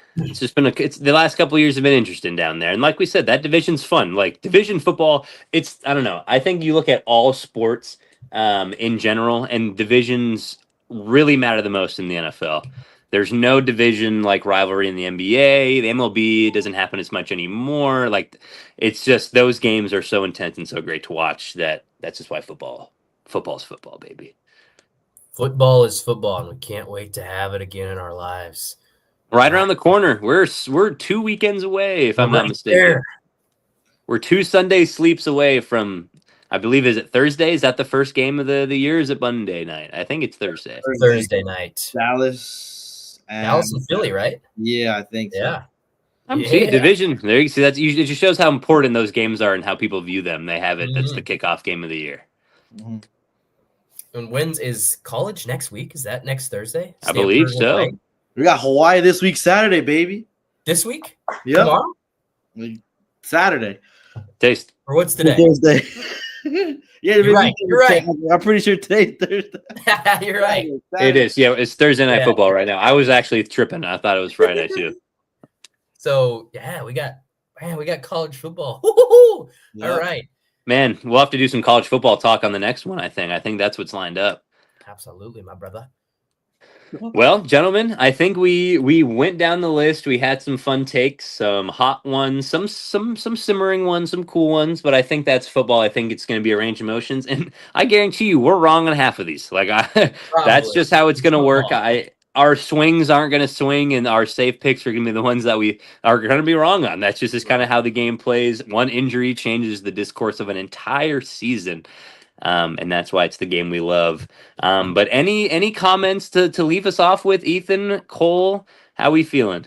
last couple of years have been interesting down there. And like we said, that division's fun. Like division football, I don't know. I think you look at all sports in general, and divisions really matter the most in the NFL. There's no division like rivalry in the NBA. The MLB doesn't happen as much anymore. Like it's just those games are so intense and so great to watch that's just why football's football, baby. Football is football, and we can't wait to have it again in our lives. Right around the corner. We're 2 weekends away, if I'm not mistaken. There. We're 2 Sunday sleeps away from, I believe, is it Thursday? Is that the first game of the year? Is it Monday night? I think it's Thursday. Thursday night. Dallas and Philly, right? Yeah, I think so. Yeah. See, division. There you see. It just shows how important those games are and how people view them. They have it. That's the kickoff game of the year. Mm-hmm. And when is college next week? Is that next Thursday? I believe so. We got Hawaii this week, Saturday, baby. This week? Yeah. Tomorrow? Saturday. Taste. Or what's today? Thursday. Yeah, you're right. You're right. I'm pretty sure today's Thursday. You're right. It is. Yeah, it's Thursday night football right now. I was actually tripping. I thought it was Friday too. So yeah, we got college football. Yep. All right. Man, we'll have to do some college football talk on the next one, I think that's what's lined up. Absolutely, my brother. Well, gentlemen, I think we went down the list. We had some fun takes, some hot ones, some simmering ones, some cool ones, but I think that's football. I think it's going to be a range of emotions, and I guarantee you we're wrong on half of these. Like that's just how it's going to work. Our swings aren't going to swing, and our safe picks are going to be the ones that we are going to be wrong on. That's just kind of how the game plays. One injury changes the discourse of an entire season. And that's why it's the game we love. But any comments to leave us off with, Ethan, Cole? How we feeling?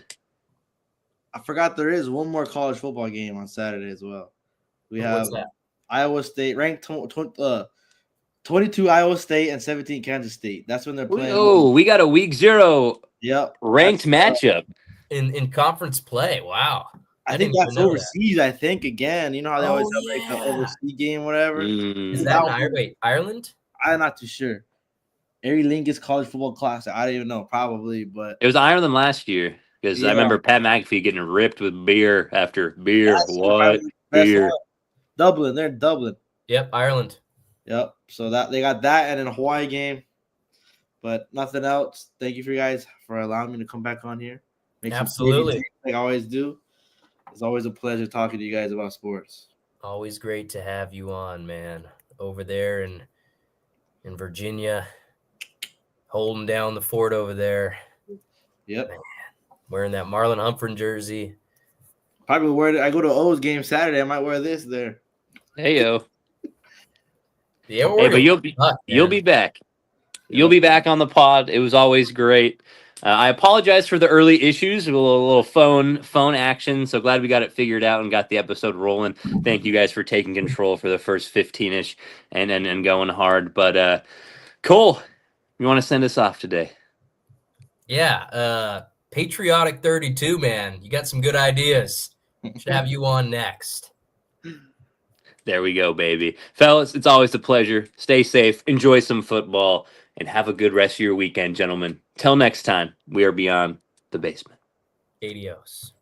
I forgot there is one more college football game on Saturday as well. We have Iowa State ranked 22 Iowa State and 17 Kansas State. That's when they're playing. Oh, we got a week 0. Yep, ranked matchup in conference play. Wow. I think that's overseas. I think again, you know how they always have like the overseas game, whatever. Is that Ireland? I'm not too sure. Ari Lingus College Football Classic. I don't even know, probably, but it was Ireland last year because I remember Pat McAfee getting ripped with beer after beer. Beer? Dublin. They're in Dublin. Yep, Ireland. Yep. So that they got that and then a Hawaii game, but nothing else. Thank you for you guys for allowing me to come back on here. Absolutely, like I always do. It's always a pleasure talking to you guys about sports. Always great to have you on, man. Over there in Virginia, holding down the fort over there. Yep. Man, wearing that Marlon Humphrey jersey. Probably wear. I go to O's game Saturday. I might wear this there. Hey yo. Yeah, but you'll be back. You'll be back on the pod. It was always great. I apologize for the early issues, a little phone action. So glad we got it figured out and got the episode rolling. Thank you guys for taking control for the first 15-ish and going hard. But Cole, you want to send us off today? Yeah, Patriotic 32, man. You got some good ideas. Should have you on next. There we go, baby. Fellas, it's always a pleasure. Stay safe, enjoy some football, and have a good rest of your weekend, gentlemen. Till next time, we are beyond the basement. Adios.